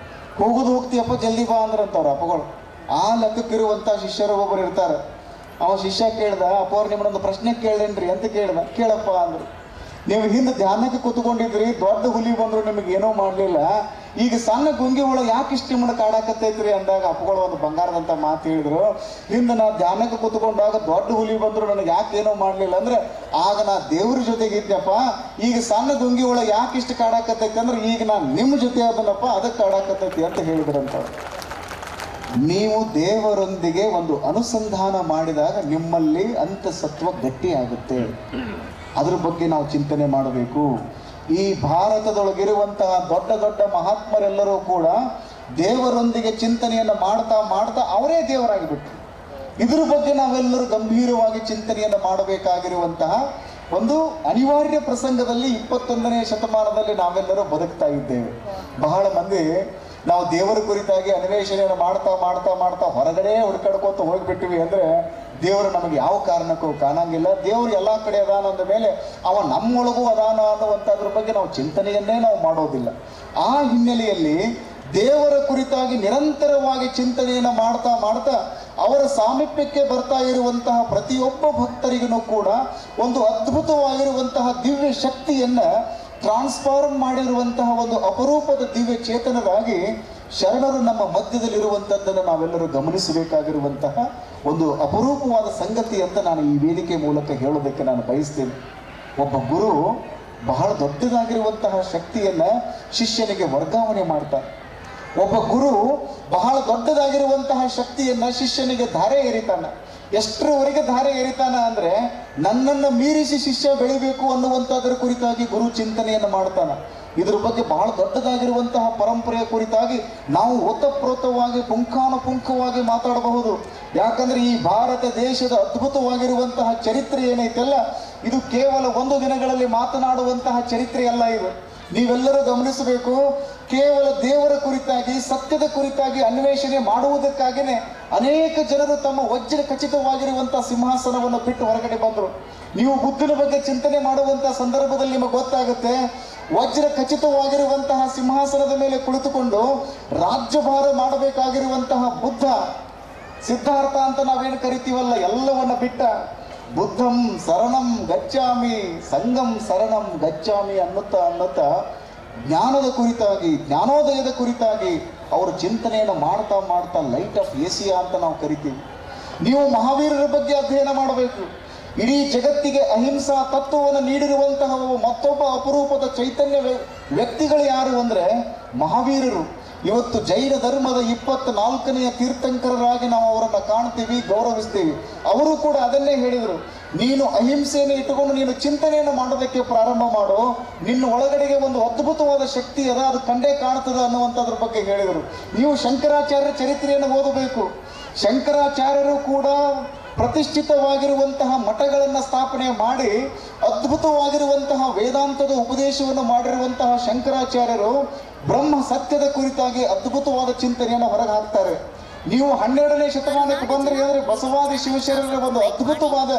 Speaker 2: ಹೋಗೋದು ಹೋಗ್ತೀಯಪ್ಪ ಜಲ್ದಿ ಬಾ ಅಂದ್ರಂತವ್ರು ಅಪ್ಪಗಳು. ಆ ಲೆಕ್ಕಕ್ಕಿರುವಂಥ ಶಿಷ್ಯರು ಒಬ್ಬರು ಇರ್ತಾರೆ. ಅವ ಶಿಷ್ಯ ಕೇಳ್ದ, ಅಪ್ಪ ಅವ್ರು ನಿಮ್ಮನ್ನೊಂದು ಪ್ರಶ್ನೆ ಕೇಳೇನ್ರಿ ಅಂತ ಕೇಳ್ದ. ಕೇಳಪ್ಪ ಅಂದರು. ನೀವು ಹಿಂದೆ ಧ್ಯಾನಕ್ಕೆ ಕೂತ್ಕೊಂಡಿದ್ರಿ, ದೊಡ್ಡ ಹುಲಿ ಬಂದರು ನಿಮಗೆ ಏನೂ ಮಾಡಲಿಲ್ಲ, ಈಗ ಸಣ್ಣ ಗುಂಗಿ ಹುಳ ಯಾಕೆ ಇಷ್ಟು ನಿಮ್ಮನ್ನ ಕಾಡಾಕತ್ತೈತ್ರಿ ಅಂದಾಗ ಅಪ್ಪಗಳು ಒಂದು ಬಂಗಾರದಂತ ಮಾತು ಹೇಳಿದ್ರು, ಹಿಂದೆ ನಾ ಧ್ಯಾನಕ್ಕೆ ಕೂತ್ಕೊಂಡಾಗ ದೊಡ್ಡ ಹುಲಿ ಬಂದ್ರು ನನಗೆ ಯಾಕೆ ಏನೋ ಮಾಡಲಿಲ್ಲ ಅಂದ್ರೆ ಆಗ ನಾ ದೇವ್ರ ಜೊತೆಗೆ ಇದ್ದಪ್ಪ. ಈಗ ಸಣ್ಣ ಗುಂಗಿ ಹುಳ ಯಾಕೆ ಇಷ್ಟು ಕಾಡಾಕತ್ತೈತಿ ಅಂದ್ರೆ ಈಗ ನಾನು ನಿಮ್ಮ ಜೊತೆ ಅದನ್ನಪ್ಪ, ಅದಕ್ಕೆ ಕಾಡಾಕತ್ತೈತಿ ಅಂತ ಹೇಳಿದ್ರಂತ. ನೀವು ದೇವರೊಂದಿಗೆ ಒಂದು ಅನುಸಂಧಾನ ಮಾಡಿದಾಗ ನಿಮ್ಮಲ್ಲಿ ಅಂತಸತ್ವ ಗಟ್ಟಿಯಾಗುತ್ತೆ. ಅದ್ರ ಬಗ್ಗೆ ನಾವು ಚಿಂತನೆ ಮಾಡಬೇಕು. ಈ ಭಾರತದೊಳಗಿರುವಂತಹ ದೊಡ್ಡ ದೊಡ್ಡ ಮಹಾತ್ಮರೆಲ್ಲರೂ ಕೂಡ ದೇವರೊಂದಿಗೆ ಚಿಂತನೆಯನ್ನು ಮಾಡ್ತಾ ಮಾಡ್ತಾ ಅವರೇ ದೇವರಾಗಿಬಿಟ್ರು. ಇದ್ರ ಬಗ್ಗೆ ನಾವೆಲ್ಲರೂ ಗಂಭೀರವಾಗಿ ಚಿಂತನೆಯನ್ನು ಮಾಡಬೇಕಾಗಿರುವಂತಹ ಒಂದು ಅನಿವಾರ್ಯ ಪ್ರಸಂಗದಲ್ಲಿ 21ನೇ ಶತಮಾನದಲ್ಲಿ ನಾವೆಲ್ಲರೂ ಬದುಕ್ತಾ ಇದ್ದೇವೆ. ಬಹಳ ಮಂದಿ ನಾವು ದೇವರ ಕುರಿತಾಗಿ ಅನ್ವೇಷಣೆಯನ್ನು ಮಾಡ್ತಾ ಮಾಡ್ತಾ ಮಾಡ್ತಾ ಹೊರಗಡೆ ಹುಡುಕಾಡ್ಕೋತ ಹೋಗ್ಬಿಟ್ಟಿವಿ ಅಂದ್ರೆ ದೇವರು ನಮಗೆ ಯಾವ ಕಾರಣಕ್ಕೂ ಕಾಣಂಗಿಲ್ಲ. ದೇವರು ಎಲ್ಲ ಕಡೆ ಅದಾನ ಅಂದ ಮೇಲೆ ಅವ ನಮ್ಮೊಳಗೂ ಅದಾನ ಅನ್ನುವಂಥದ್ರ ಬಗ್ಗೆ ನಾವು ಚಿಂತನೆಯನ್ನೇ ನಾವು ಮಾಡೋದಿಲ್ಲ. ಆ ಹಿನ್ನೆಲೆಯಲ್ಲಿ ದೇವರ ಕುರಿತಾಗಿ ನಿರಂತರವಾಗಿ ಚಿಂತನೆಯನ್ನು ಮಾಡ್ತಾ ಮಾಡ್ತಾ ಅವರ ಸಾಮೀಪ್ಯಕ್ಕೆ ಬರ್ತಾ ಇರುವಂತಹ ಪ್ರತಿಯೊಬ್ಬ ಭಕ್ತರಿಗೂ ಕೂಡ ಒಂದು ಅದ್ಭುತವಾಗಿರುವಂತಹ ದಿವ್ಯ ಶಕ್ತಿಯನ್ನು ಟ್ರಾನ್ಸ್ಫಾರ್ಮ್ ಮಾಡಿರುವಂತಹ ಒಂದು ಅಪರೂಪದ ದಿವ್ಯ ಚೇತನರಾಗಿ ಶರಣರು ನಮ್ಮ ಮಧ್ಯದಲ್ಲಿರುವಂಥದ್ದನ್ನು ನಾವೆಲ್ಲರೂ ಗಮನಿಸಬೇಕಾಗಿರುವಂತಹ ಒಂದು ಅಪರೂಪವಾದ ಸಂಗತಿ ಅಂತ ನಾನು ಈ ವೇದಿಕೆ ಮೂಲಕ ಹೇಳೋದಕ್ಕೆ ನಾನು ಬಯಸ್ತೇನೆ. ಒಬ್ಬ ಗುರು ಬಹಳ ದೊಡ್ಡದಾಗಿರುವಂತಹ ಶಕ್ತಿಯನ್ನು ಶಿಷ್ಯನಿಗೆ ವರ್ಗಾವಣೆ ಮಾಡ್ತಾನೆ. ಒಬ್ಬ ಗುರು ಬಹಳ ದೊಡ್ಡದಾಗಿರುವಂತಹ ಶಕ್ತಿಯನ್ನು ಶಿಷ್ಯನಿಗೆ ಧಾರೆ ಎರಿತಾನೆ. ಎಷ್ಟರವರೆಗೆ ಧಾರೆ ಎರಿತಾನ ಅಂದ್ರೆ ನನ್ನನ್ನು ಮೀರಿಸಿ ಶಿಷ್ಯ ಬೆಳಿಬೇಕು ಅನ್ನುವಂಥದ್ರ ಕುರಿತಾಗಿ ಗುರು ಚಿಂತನೆಯನ್ನು ಮಾಡ್ತಾನ. ಇದ್ರ ಬಗ್ಗೆ ಬಹಳ ದೊಡ್ಡದಾಗಿರುವಂತಹ ಪರಂಪರೆಯ ಕುರಿತಾಗಿ ನಾವು ಓತಪ್ರೋತವಾಗಿ ಪುಂಖಾನುಪುಂಖವಾಗಿ ಮಾತಾಡಬಹುದು. ಯಾಕಂದ್ರೆ ಈ ಭಾರತ ದೇಶದ ಅದ್ಭುತವಾಗಿರುವಂತಹ ಚರಿತ್ರೆ ಏನೈತೆಲ್ಲ ಇದು ಕೇವಲ ಒಂದು ದಿನಗಳಲ್ಲಿ ಮಾತನಾಡುವಂತಹ ಚರಿತ್ರೆ ಅಲ್ಲ. ಇದು ನೀವೆಲ್ಲರೂ ಗಮನಿಸಬೇಕು. ಕೇವಲ ದೇವರ ಕುರಿತಾಗಿ ಸತ್ಯದ ಕುರಿತಾಗಿ ಅನ್ವೇಷಣೆ ಮಾಡುವುದಕ್ಕಾಗಿಯೇ ಅನೇಕ ಜನರು ತಮ್ಮ ವಜ್ರ ಖಚಿತವಾಗಿರುವಂತಹ ಸಿಂಹಾಸನವನ್ನು ಬಿಟ್ಟು ಹೊರಗಡೆ ಬಂದರು. ನೀವು ಬುದ್ಧನ ಬಗ್ಗೆ ಚಿಂತನೆ ಮಾಡುವಂತಹ ಸಂದರ್ಭದಲ್ಲಿ ನಿಮಗೆ ಗೊತ್ತಾಗುತ್ತೆ, ವಜ್ರ ಖಚಿತವಾಗಿರುವಂತಹ ಸಿಂಹಾಸನದ ಮೇಲೆ ಕುಳಿತುಕೊಂಡು ರಾಜ್ಯಭಾರ ಮಾಡಬೇಕಾಗಿರುವಂತಹ ಬುದ್ಧ, ಸಿದ್ಧಾರ್ಥ ಅಂತ ನಾವೇನು ಕರಿತೀವಲ್ಲ, ಎಲ್ಲವನ್ನ ಬಿಟ್ಟ ಬುದ್ಧಂ ಶರಣಂ ಗಚ್ಚಾಮಿ ಸಂಗಂ ಶರಣಂ ಗಚ್ಚಾಮಿ ಅನ್ನುತ್ತಾ ಜ್ಞಾನದ ಕುರಿತಾಗಿ ಜ್ಞಾನೋದಯದ ಕುರಿತಾಗಿ ಅವರು ಚಿಂತನೆಯನ್ನು ಮಾಡ್ತಾ ಮಾಡ್ತಾ ಲೈಟ್ ಆಫ್ ಏಸಿಯಾ ಅಂತ ನಾವು ಕರಿತೀವಿ. ನೀವು ಮಹಾವೀರರ ಬಗ್ಗೆ ಅಧ್ಯಯನ ಮಾಡಬೇಕು. ಇಡೀ ಜಗತ್ತಿಗೆ ಅಹಿಂಸಾ ತತ್ವವನ್ನು ನೀಡಿರುವಂತಹ ಮತ್ತೊಬ್ಬ ಅಪರೂಪದ ಚೈತನ್ಯ ವ್ಯಕ್ತಿಗಳು ಯಾರು ಅಂದರೆ ಮಹಾವೀರರು. ಇವತ್ತು ಜೈನ ಧರ್ಮದ 24ನೇ ತೀರ್ಥಂಕರರಾಗಿ ನಾವು ಅವರನ್ನು ಕಾಣ್ತೀವಿ, ಗೌರವಿಸ್ತೀವಿ. ಅವರು ಕೂಡ ಅದನ್ನೇ ಹೇಳಿದರು, ನೀನು ಅಹಿಂಸೆಯನ್ನು ಇಟ್ಟುಕೊಂಡು ನೀನು ಚಿಂತನೆಯನ್ನು ಮಾಡೋದಕ್ಕೆ ಪ್ರಾರಂಭ ಮಾಡು, ನಿನ್ನ ಒಳಗಡೆಗೆ ಒಂದು ಅದ್ಭುತವಾದ ಶಕ್ತಿ ಅದ, ಅದು ಕಂಡೇ ಕಾಣ್ತದ ಅನ್ನುವಂಥದ್ರ ಬಗ್ಗೆ ಹೇಳಿದರು. ನೀವು ಶಂಕರಾಚಾರ್ಯರ ಚರಿತ್ರೆಯನ್ನು ಓದಬೇಕು. ಶಂಕರಾಚಾರ್ಯರು ಕೂಡ ಪ್ರತಿಷ್ಠಿತವಾಗಿರುವಂತಹ ಮಠಗಳನ್ನು ಸ್ಥಾಪನೆ ಮಾಡಿ ಅದ್ಭುತವಾಗಿರುವಂತಹ ವೇದಾಂತದ ಉಪದೇಶವನ್ನು ಮಾಡಿರುವಂತಹ ಶಂಕರಾಚಾರ್ಯರು ಬ್ರಹ್ಮ ಸತ್ಯದ ಕುರಿತಾಗಿ ಅದ್ಭುತವಾದ ಚಿಂತನೆಯನ್ನು ಹೊರಗೆ ಹಾಕ್ತಾರೆ. ನೀವು 12ನೇ ಶತಮಾನಕ್ಕೆ ಬಂದ್ರೆ ಅಂದರೆ ಬಸವಾದಿ ಶಿವಶರಣರ ಒಂದು ಅದ್ಭುತವಾದ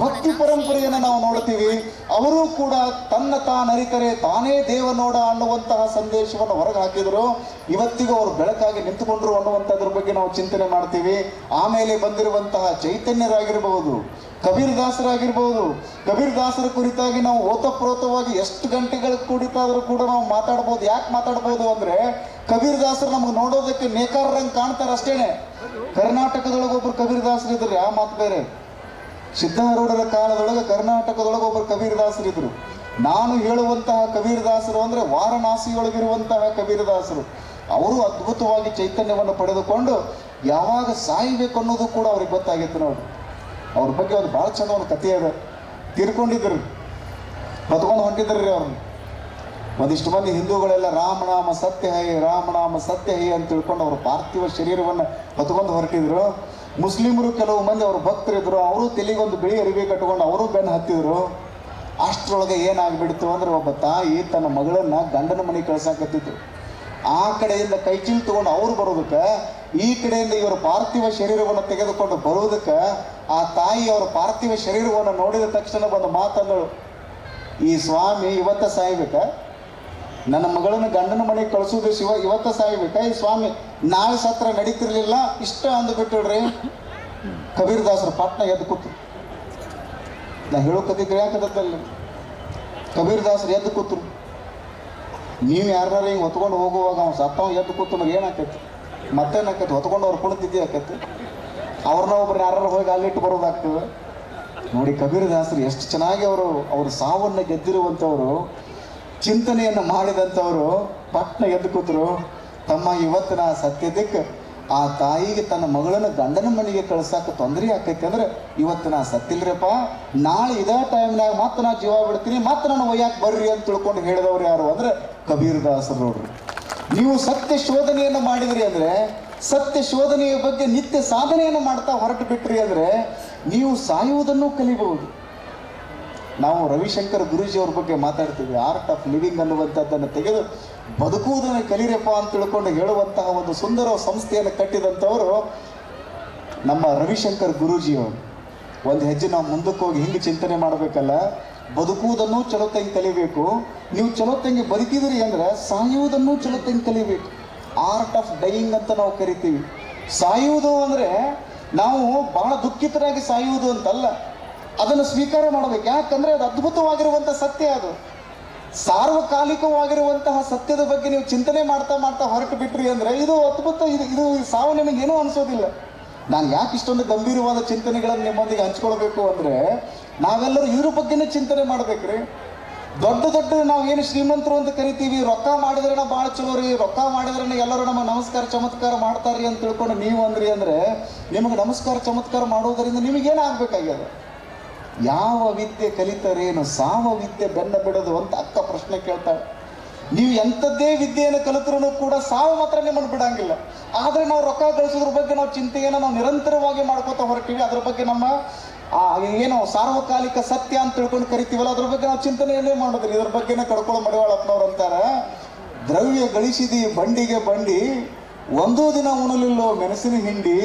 Speaker 2: ಭಕ್ತಿ ಪರಂಪರೆಯನ್ನು ನಾವು ನೋಡ್ತೀವಿ. ಅವರು ಕೂಡ ತನ್ನ ತಾನರಿತರೆ ತಾನೇ ದೇವ ನೋಡ ಅನ್ನುವಂತಹ ಸಂದೇಶವನ್ನು ಹೊರಗೆ ಹಾಕಿದರು. ಇವತ್ತಿಗೂ ಅವರು ಬೆಳಕಾಗಿ ನಿಂತುಕೊಂಡ್ರು ಅನ್ನುವಂಥದ್ರ ಬಗ್ಗೆ ನಾವು ಚಿಂತನೆ ಮಾಡ್ತೀವಿ. ಆಮೇಲೆ ಬಂದಿರುವಂತಹ ಚೈತನ್ಯರಾಗಿರ್ಬಹುದು, ಕಬೀರದಾಸರಾಗಿರ್ಬೋದು. ಕಬೀರದಾಸರ ಕುರಿತಾಗಿ ನಾವು ಓತಪ್ರೋತವಾಗಿ ಎಷ್ಟು ಗಂಟೆಗಳ ಕುರಿತಾದರೂ ಕೂಡ ನಾವು ಮಾತಾಡ್ಬೋದು. ಯಾಕೆ ಮಾತಾಡ್ಬೋದು ಅಂದರೆ ಕಬೀರದಾಸರು ನಮ್ಗೆ ನೋಡೋದಕ್ಕೆ ನೇಕಾರರಂಗೆ ಕಾಣ್ತಾರೆ ಅಷ್ಟೇನೆ. ಕರ್ನಾಟಕದೊಳಗೆ ಒಬ್ಬರು ಕಬೀರದಾಸರಿದ್ರು, ಆ ಮಾತು ಬೇರೆ. ಸಿದ್ಧಾರೂಢರ ಕಾಲದೊಳಗೆ ಕರ್ನಾಟಕದೊಳಗೆ ಒಬ್ಬರು ಕಬೀರದಾಸರಿದ್ರು. ನಾನು ಹೇಳುವಂತಹ ಕಬೀರದಾಸರು ಅಂದರೆ ವಾರಣಾಸಿಯೊಳಗಿರುವಂತಹ ಕಬೀರದಾಸರು. ಅವರು ಅದ್ಭುತವಾಗಿ ಚೈತನ್ಯವನ್ನು ಪಡೆದುಕೊಂಡು ಯಾವಾಗ ಸಾಯಬೇಕು ಅನ್ನೋದು ಕೂಡ ಅವ್ರಿಗೆ ಗೊತ್ತಾಗಿತ್ತು. ನೋಡಿ, ಅವ್ರ ಬಗ್ಗೆ ಒಂದು ಭಾಳ ಚಂದ ಒಂದು ಕಥೆ ಅದ. ತೀರ್ಕೊಂಡಿದ್ರು, ಹೊತ್ಕೊಂಡು ಹೊಂಟಿದ್ರಿ ಅವ್ರನ್ನ. ಒಂದಿಷ್ಟು ಮಂದಿ ಹಿಂದೂಗಳೆಲ್ಲ ರಾಮನಾಮ ಸತ್ಯ ಹೈ ರಾಮನಾಮ ಸತ್ಯ ಹೈ ಅಂತ ತಿಳ್ಕೊಂಡು ಅವ್ರ ಪಾರ್ಥಿವ ಶರೀರವನ್ನು ಹೊತ್ಕೊಂಡು ಹೊರಟಿದ್ರು. ಮುಸ್ಲಿಮರು ಕೆಲವು ಮಂದಿ ಅವ್ರ ಭಕ್ತರಿದ್ರು, ಅವರು ತಲೆಗೊಂದು ಬಿಳಿ ಅರಿವಿ ಕಟ್ಕೊಂಡು ಅವರು ಬೆನ್ನು ಹತ್ತಿದ್ರು. ಅಷ್ಟರೊಳಗೆ ಏನಾಗ್ಬಿಡ್ತು ಅಂದ್ರೆ ಒಬ್ಬ ತಾಯಿ ತನ್ನ ಮಗಳನ್ನ ಗಂಡನ ಮನೆಗೆ ಕಳ್ಸಾಕತ್ತಿದ್ರು. ಆ ಕಡೆಯಿಂದ ಕೈಚೀಲ್ ತಗೊಂಡು ಅವ್ರು ಬರೋದಕ್ಕೆ, ಈ ಕಡೆಯಿಂದ ಇವರ ಪಾರ್ಥಿವ ಶರೀರವನ್ನು ತೆಗೆದುಕೊಂಡು ಬರುವುದಕ್ಕೆ ಆ ತಾಯಿ ಅವರ ಪಾರ್ಥಿವ ಶರೀರವನ್ನು ನೋಡಿದ ತಕ್ಷಣ ಬಂದು ಮಾತಂದಳು, ಈ ಸ್ವಾಮಿ ಇವತ್ತ ಸಾಯ್ಬೇಕ, ನನ್ನ ಮಗಳನ್ನು ಗಂಡನ ಮನೆಗೆ ಕಳಿಸೋದು ಇವತ್ತ ಸಾಯ್ಬೇಕ, ಈ ಸ್ವಾಮಿ ನಾಳೆ ಸತ್ರ ನಡೀತಿರ್ಲಿಲ್ಲ ಇಷ್ಟ ಅಂದುಬಿಟ್ರಿ. ಕಬೀರದಾಸರು ಪಟ್ನ ಎದ್ದು ಕೂತು, ನಾ ಹೇಳೋ ಕತೆ ಯಾಕದಲ್ಲಿ ಕಬೀರದಾಸರು ಎದ್ದು ಕೂತರು. ನೀವು ಯಾರು ಹಿಂಗೆ ಹೊತ್ಕೊಂಡು ಹೋಗುವಾಗ ಅವ್ನು ಸತ್ತವ ಎದ್ದು ಕೂತು ಏನಾಕೈತಿ, ಮತ್ತೇನಾಕೈತಿ, ಹೊತ್ಕೊಂಡು ಅವ್ರು ಕುಳಿತಿದ್ದೇ ಆಕೈತಿ. ಅವ್ರನ್ನ ಒಬ್ರು ಯಾರು ಹೋಗಿ ಅಲ್ಲಿಟ್ಟು ಬರೋದಾಗ್ತದೆ. ನೋಡಿ ಕಬೀರದಾಸರು ಎಷ್ಟು ಚೆನ್ನಾಗಿ ಅವರು ಸಾವನ್ನು ಗೆದ್ದಿರುವಂಥವ್ರು, ಚಿಂತನೆಯನ್ನು ಮಾಡಿದಂಥವ್ರು ಪಟ್ನ ಎದ್ದು ಕೂತರು. ತಮ್ಮ ಇವತ್ತಿನ ಸತ್ಯದಕ್ಕೆ ಆ ತಾಯಿಗೆ ತನ್ನ ಮಗಳನ್ನು ಗಂಡನ ಮನೆಗೆ ಕಳ್ಸಕ್ಕೆ ತೊಂದರೆ ಆಕೈತಿ ಅಂದ್ರೆ ಇವತ್ತಿನ ಸತ್ತಿಲ್ರಪ್ಪ, ನಾಳೆ ಇದೇ ಟೈಮ್ನಾಗ ಮತ್ತೆ ನಾ ಜೀವ ಬಿಡ್ತೀನಿ, ಮತ್ತೆ ನಾನು ಒಯ್ಯಾಕೆ ಬರ್ರಿ ಅಂತ ತಿಳ್ಕೊಂಡು ಹೇಳಿದವ್ರು ಯಾರು ಅಂದ್ರೆ ಕಬೀರದಾಸರು ನೋಡ್ರಿ. ನೀವು ಸತ್ಯ ಶೋಧನೆಯನ್ನು ಮಾಡಿದ್ರಿ ಅಂದ್ರೆ, ಸತ್ಯ ಶೋಧನೆಯ ಬಗ್ಗೆ ನಿತ್ಯ ಸಾಧನೆಯನ್ನು ಮಾಡ್ತಾ ಹೊರಟು ಬಿಟ್ರಿ ಅಂದ್ರೆ ನೀವು ಸಾಯುವುದನ್ನು ಕಲಿಬಹುದು. ನಾವು ರವಿಶಂಕರ್ ಗುರೂಜಿ ಅವ್ರ ಬಗ್ಗೆ ಮಾತಾಡ್ತೀವಿ. ಆರ್ಟ್ ಆಫ್ ಲಿವಿಂಗ್ ಅನ್ನುವಂಥದ್ದನ್ನು ತೆಗೆದು ಬದುಕುವುದನ್ನು ಕಲಿರಪ್ಪ ಅಂತ ತಿಳ್ಕೊಂಡು ಹೇಳುವಂತಹ ಒಂದು ಸುಂದರ ಸಂಸ್ಥೆಯನ್ನು ಕಟ್ಟಿದಂಥವರು ನಮ್ಮ ರವಿಶಂಕರ್ ಗುರೂಜಿಯವರು. ಒಂದು ಹೆಜ್ಜೆ ನಾವು ಮುಂದಕ್ಕೆ ಹೋಗಿ ಹಿಂಗೆ ಚಿಂತನೆ ಮಾಡಬೇಕಲ್ಲ, ಬದುಕುವುದನ್ನು ಚಲೋತ್ತಂಗೆ ಕಲಿಬೇಕು. ನೀವು ಚಲೋತ್ತಂಗೆ ಬದುಕಿದ್ರಿ ಅಂದ್ರೆ ಸಾಯುವುದನ್ನು ಚಲೋತ್ತಂಗೆ ಕಲಿಬೇಕು. ಆರ್ಟ್ ಆಫ್ ಡೈಯಿಂಗ್ ಅಂತ ನಾವು ಕರಿತೀವಿ. ಸಾಯುವುದು ಅಂದರೆ ನಾವು ಬಹಳ ದುಃಖಿತರಾಗಿ ಸಾಯುವುದು ಅಂತಲ್ಲ, ಅದನ್ನು ಸ್ವೀಕಾರ ಮಾಡಬೇಕು. ಯಾಕಂದರೆ ಅದು ಅದ್ಭುತವಾಗಿರುವಂಥ ಸತ್ಯ, ಅದು ಸಾರ್ವಕಾಲಿಕವಾಗಿರುವಂತಹ ಸತ್ಯದ ಬಗ್ಗೆ ನೀವು ಚಿಂತನೆ ಮಾಡ್ತಾ ಮಾಡ್ತಾ ಹೊರಟು ಬಿಟ್ರಿ ಅಂದರೆ ಇದು ಅದ್ಭುತ. ಇದು ಸಾವು ನಿಮಗೇನೂ ಅನಿಸೋದಿಲ್ಲ. ನಾನು ಯಾಕೆ ಇಷ್ಟೊಂದು ಗಂಭೀರವಾದ ಚಿಂತನೆಗಳನ್ನು ನಿಮ್ಮೊಂದಿಗೆ ಹಂಚ್ಕೊಳ್ಬೇಕು ಅಂದರೆ ನಾವೆಲ್ಲರೂ ಇದ್ರ ಬಗ್ಗೆನೇ ಚಿಂತನೆ ಮಾಡ್ಬೇಕ್ರಿ. ದೊಡ್ಡ ದೊಡ್ಡ ನಾವು ಏನು ಶ್ರೀಮಂತರು ಅಂತ ಕರಿತೀವಿ, ರೊಕ್ಕ ಮಾಡಿದ್ರೆ ಭಾಳ ಚಲೋ ರೀ, ರೊಕ್ಕ ಮಾಡಿದ್ರೆ ಎಲ್ಲರೂ ನಮ್ಮ ನಮಸ್ಕಾರ ಚಮತ್ಕಾರ ಮಾಡ್ತಾರ್ರಿ ಅಂತ ತಿಳ್ಕೊಂಡು ನೀವು ಅಂದ್ರಿ ಅಂದರೆ ನಿಮಗೆ ನಮಸ್ಕಾರ ಚಮತ್ಕಾರ ಮಾಡೋದರಿಂದ ನಿಮಗೇನಾಗಬೇಕಾಗ್ಯದ? ಯಾವ ವಿದ್ಯೆ ಕಲಿತರೇನು, ಸಾವ ವಿದ್ಯೆ ಬೆನ್ನ ಬಿಡೋದು ಅಂತ ಅಕ್ಕ ಪ್ರಶ್ನೆ ಕೇಳ್ತಾಳೆ. ನೀವು ಎಂಥದ್ದೇ ವಿದ್ಯೆಯನ್ನು ಕಲಿತರೂ ಕೂಡ ಸಾವು ಮಾತ್ರ ನಿಮ್ಮನ್ನು ಬಿಡಂಗಿಲ್ಲ. ಆದರೆ ನಾವು ರೊಕ್ಕ ಗಳಿಸೋದ್ರ ಬಗ್ಗೆ ನಾವು ಚಿಂತೆಯನ್ನು ನಾವು ನಿರಂತರವಾಗಿ ಮಾಡ್ಕೋತಾ ಹೊರಟೀವಿ. ಅದ್ರ ಬಗ್ಗೆ ನಮ್ಮ ಏನೋ ಸಾರ್ವಕಾಲಿಕ ಸತ್ಯ ಅಂತ ತಿಳ್ಕೊಂಡು ಕರಿತೀವಲ್ಲ, ಅದ್ರ ಬಗ್ಗೆ ನಾವು ಚಿಂತನೆಯನ್ನೇ ಮಾಡೋದ್ರಿ. ಇದ್ರ ಬಗ್ಗೆನೇ ಕಡ್ಕೊಳ್ಳೋ ಮಡಿವಾಳಪ್ಪನವ್ರು ಅಂತಾರೆ, ದ್ರವ್ಯ ಗಳಿಸಿದಿ ಬಂಡಿಗೆ ಬಂಡಿ, ಒಂದೂ ದಿನ ಉಣಲಿಲ್ಲೋ ಮೆಣಸಿನ ಹಿಂಡಿ,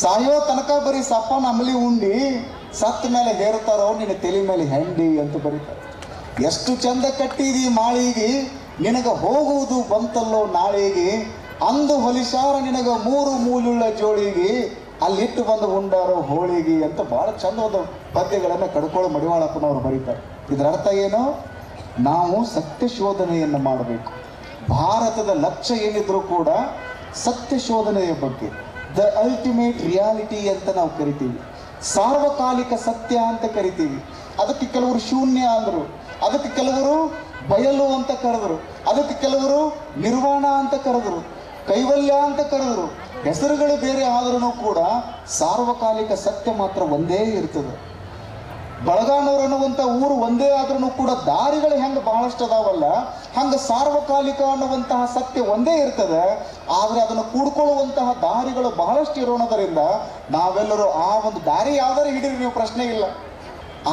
Speaker 2: ಸಾಯೋ ತನಕ ಬರೀ ಸಪ್ಪನ ಅಮಲಿ ಉಂಡಿ, ಸತ್ತ ಮೇಲೆ ಹೇರುತ್ತಾರೋ ನಿನ್ನ ತಲೆ ಮೇಲೆ ಹೆಂಡಿ ಅಂತ ಬರೀತಾರೆ. ಎಷ್ಟು ಚಂದ ಕಟ್ಟಿದಿ ಮಾಳಿಗೆ, ನಿನಗೆ ಹೋಗುವುದು ಬಂತಲ್ಲೋ ನಾಳೆಗೆ, ಅಂದು ಹೊಲಿಸಾರ ನಿನಗೆ 3 ಮೂಲುಳ್ಳ ಜೋಳಿಗೆ, ಅಲ್ಲಿಟ್ಟು ಬಂದು ಉಂಡಾರೋ ಹೋಳಿಗೆ ಅಂತ ಭಾಳ ಚಂದವಾದ ಪದ್ಯಗಳನ್ನು ಕಡ್ಕೊಳ್ಳೋ ಮಡಿವಾಳಪ್ಪನವರು ಬರೀತಾರೆ. ಇದರ ಅರ್ಥ ಏನು? ನಾವು ಸತ್ಯ ಶೋಧನೆಯನ್ನು ಮಾಡಬೇಕು. ಭಾರತದ ಲಕ್ಷ್ಯ ಏನಿದ್ರೂ ಕೂಡ ಸತ್ಯ ಶೋಧನೆಯ ಬಗ್ಗೆ, ದ ಅಲ್ಟಿಮೇಟ್ ರಿಯಾಲಿಟಿ ಅಂತ ನಾವು ಕರಿತೀವಿ. ಸಾರ್ವಕಾಲಿಕ ಸತ್ಯ ಅಂತ ಕರಿತೀವಿ. ಅದಕ್ಕೆ ಕೆಲವರು ಶೂನ್ಯ ಅಂದರು, ಅದಕ್ಕೆ ಕೆಲವರು ಬಯಲು ಅಂತ ಕರೆದರು, ಅದಕ್ಕೆ ಕೆಲವರು ನಿರ್ವಾಣ ಅಂತ ಕರೆದರು, ಕೈವಲ್ಯ ಅಂತ ಕರೆದರು. ಹೆಸರುಗಳು ಬೇರೆ ಆದ್ರೂ ಕೂಡ ಸಾರ್ವಕಾಲಿಕ ಸತ್ಯ ಮಾತ್ರ ಒಂದೇ ಇರ್ತದೆ. ಬಳಗಾನೂರು ಅನ್ನುವಂಥ ಊರು ಒಂದೇ ಆದ್ರೂ ಕೂಡ ದಾರಿಗಳು ಹೆಂಗೆ ಬಹಳಷ್ಟು ಅದಾವಲ್ಲ, ಹಂಗೆ ಸಾರ್ವಕಾಲಿಕ ಅನ್ನುವಂತಹ ಸತ್ಯ ಒಂದೇ ಇರ್ತದೆ. ಆದರೆ ಅದನ್ನು ಕೂಡ್ಕೊಳ್ಳುವಂತಹ ದಾರಿಗಳು ಬಹಳಷ್ಟು ಇರೋಣದರಿಂದ ನಾವೆಲ್ಲರೂ ಆ ಒಂದು ದಾರಿ ಯಾವ್ದಾರು ಹಿಡೀರಿ ನೀವು, ಪ್ರಶ್ನೆ ಇಲ್ಲ.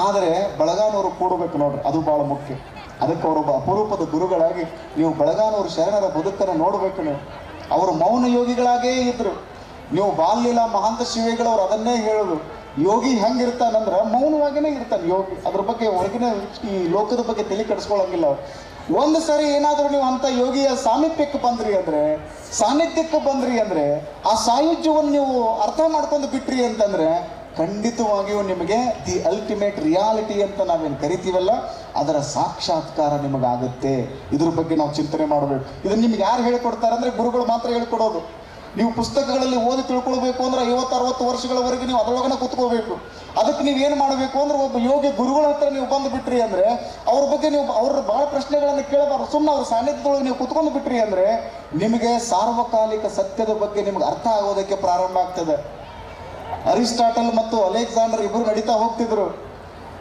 Speaker 2: ಆದರೆ ಬಳಗಾನೂರು ಕೂಡಬೇಕು ನೋಡ್ರಿ, ಅದು ಭಾಳ ಮುಖ್ಯ. ಅದಕ್ಕೆ ಅವರೊಬ್ಬ ಅಪರೂಪದ ಗುರುಗಳಾಗಿ ನೀವು ಬಳಗಾನೂರು ಶರಣರ ಬದುಕನ್ನು ನೋಡಬೇಕು. ನೀವು ಅವರು ಮೌನ ಯೋಗಿಗಳಾಗೇ ಇದ್ರು. ನೀವು ಬಾಲ್ಯಲ ಮಹಾಂತ ಶಿವೇಗಳವ್ರು ಅದನ್ನೇ ಹೇಳೋದು, ಯೋಗಿ ಹೆಂಗಿರ್ತಾನಂದ್ರೆ ಮೌನವಾಗಿಯೇ ಇರ್ತಾನೆ ಯೋಗಿ. ಅದ್ರ ಬಗ್ಗೆ ಹೊರಗಿನ ಈ ಲೋಕದ ಬಗ್ಗೆ ತಲೆ ಕೆಡಿಸ್ಕೊಳ್ಳಂಗಿಲ್ಲ ಅವ್ರು. ಒಂದು ಸರಿ ಏನಾದರೂ ನೀವು ಅಂಥ ಯೋಗಿಯ ಸಾಮೀಪ್ಯಕ್ಕೆ ಬಂದ್ರಿ ಅಂದರೆ, ಸಾನ್ನಿಧ್ಯಕ್ಕೆ ಬಂದ್ರಿ ಅಂದರೆ, ಆ ಸಾಯುಜ್ಯವನ್ನು ನೀವು ಅರ್ಥ ಮಾಡ್ಕೊಂಡು ಬಿಟ್ರಿ ಅಂತಂದರೆ ಖಂಡಿತವಾಗಿಯೂ ನಿಮಗೆ ದಿ ಅಲ್ಟಿಮೇಟ್ ರಿಯಾಲಿಟಿ ಅಂತ ನಾವೇನು ಕರಿತೀವಲ್ಲ, ಅದರ ಸಾಕ್ಷಾತ್ಕಾರ ನಿಮಗಾಗುತ್ತೆ. ಇದ್ರ ಬಗ್ಗೆ ನಾವು ಚಿಂತನೆ ಮಾಡಬೇಕು. ಇದನ್ನು ನಿಮ್ಗೆ ಯಾರು ಹೇಳಿಕೊಡ್ತಾರೆ ಅಂದರೆ ಗುರುಗಳು ಮಾತ್ರ ಹೇಳಿಕೊಡೋದು. ನೀವು ಪುಸ್ತಕಗಳಲ್ಲಿ ಓದಿ ತಿಳ್ಕೊಳ್ಬೇಕು ಅಂದ್ರೆ 50-60 ವರ್ಷಗಳವರೆಗೆ ನೀವು ಅದರೊಳಗನೆ ಕೂತ್ಕೋಬೇಕು. ಅದಕ್ಕೆ ನೀವೇನು ಮಾಡಬೇಕು ಅಂದ್ರೆ ಒಬ್ಬ ಯೋಗಿ ಗುರುಗಳ ಹತ್ರ ನೀವು ಬಂದು ಬಿಟ್ರಿ ಅಂದರೆ ಅವ್ರ ಬಗ್ಗೆ ನೀವು ಅವ್ರ ಭಾಳ ಪ್ರಶ್ನೆಗಳನ್ನು ಕೇಳಬಾರ್ದು. ಸುಮ್ಮನೆ ಅವ್ರ ಸಾನ್ನಿಧ್ಯದೊಳಗೆ ನೀವು ಕೂತ್ಕೊಂಡು ಬಿಟ್ರಿ ಅಂದರೆ ನಿಮಗೆ ಸಾರ್ವಕಾಲಿಕ ಸತ್ಯದ ಬಗ್ಗೆ ನಿಮ್ಗೆ ಅರ್ಥ ಆಗೋದಕ್ಕೆ ಪ್ರಾರಂಭ ಆಗ್ತದೆ. ಅರಿಸ್ಟಾಟಲ್ ಮತ್ತು ಅಲೆಕ್ಸಾಂಡರ್ ಇಬ್ಬರು ನಡೀತಾ ಹೋಗ್ತಿದ್ರು.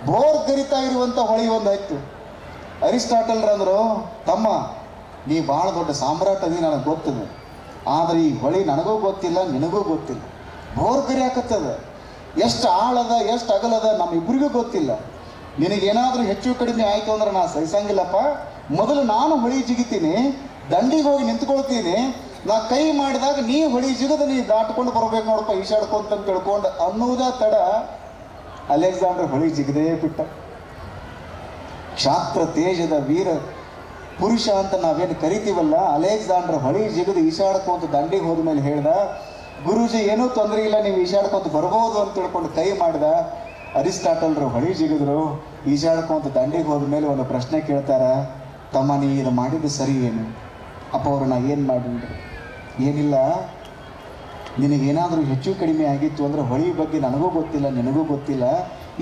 Speaker 2: ಬೋರ್ ಗರಿತಾ ಇರುವಂಥ ಹೊಳಿ ಒಂದು ಆಯ್ತು. ಅರಿಸ್ಟಾಟಲ್ರಂದ್ರು, ತಮ್ಮ ನೀ ಭಾಳ ದೊಡ್ಡ ಸಾಮ್ರಾಟ್ ಅದಿ ನನಗೆ ಗೊತ್ತಿದೆ, ಆದರೆ ಈ ಹೊಳಿ ನನಗೂ ಗೊತ್ತಿಲ್ಲ, ನಿನಗೂ ಗೊತ್ತಿಲ್ಲ. ಬೋರ್ ಗರಿ ಹಾಕತ್ತದ, ಎಷ್ಟು ಆಳದ ಎಷ್ಟು ಅಗಲದ ನಮ್ಮಿಬ್ಬರಿಗೂ ಗೊತ್ತಿಲ್ಲ. ನಿನಗೇನಾದರೂ ಹೆಚ್ಚು ಕಡಿಮೆ ಆಯಿತು ಅಂದ್ರೆ ನಾನು ಸಹಿಸಂಗಿಲ್ಲಪ್ಪ. ಮೊದಲು ನಾನು ಹೊಳಿ ಜಿಗಿತೀನಿ, ದಂಡಿಗೆ ಹೋಗಿ ನಿಂತ್ಕೊಳ್ತೀನಿ, ನಾ ಕೈ ಮಾಡಿದಾಗ ನೀ ಹೊಳಿ ಜಿಗದು ನೀ ದಾಟ್ಕೊಂಡು ಬರ್ಬೇಕು ನೋಡಪ್ಪ ಈಶಾಡ್ಕೊಂತ ತಿಳ್ಕೊಂಡು ಅನ್ನುವುದ ತಡ ಅಲೆಕ್ಸಾಂಡರ್ ಹೊಳಿ ಜಿಗದೇ ಬಿಟ್ಟ. ಕ್ಷಾತ್ರ ತೇಜದ ವೀರ ಪುರುಷ ಅಂತ ನಾವೇನು ಕರಿತೀವಲ್ಲ, ಅಲೆಕ್ಸಾಂಡರ್ ಹೊಳಿ ಜಿಗದು ಈಶಾಡ್ಕೊಂತ ದಂಡಿಗೆ ಹೋದ ಮೇಲೆ ಹೇಳ್ದ, ಗುರೂಜಿ ಏನೂ ತೊಂದರೆ ಇಲ್ಲ, ನೀವು ಈಶಾಡ್ಕೊಂತ ಬರ್ಬೋದು ಅಂತ ತಿಳ್ಕೊಂಡು ಕೈ ಮಾಡಿದ. ಅರಿಸ್ಟಾಟಲ್ರು ಹೊಳಿ ಜಿಗಿದ್ರು, ಈಶಾಡ್ಕೊಂತ ದಂಡಿಗೆ ಹೋದ ಮೇಲೆ ಒಂದು ಪ್ರಶ್ನೆ ಕೇಳ್ತಾರ, ತಮ್ಮ ನೀ ಇದು ಮಾಡಿದ್ದು ಸರಿ ಏನು? ಅಪ್ಪ ಅವರು ನಾ ಏನು ಮಾಡಿದ್ರಿ? ಏನಿಲ್ಲ, ನಿನಗೇನಾದರೂ ಹೆಚ್ಚು ಕಡಿಮೆ ಆಗಿತ್ತು ಅಂದರೆ ಹೊಳಿ ಬಗ್ಗೆ ನನಗೂ ಗೊತ್ತಿಲ್ಲ, ನಿನಗೂ ಗೊತ್ತಿಲ್ಲ.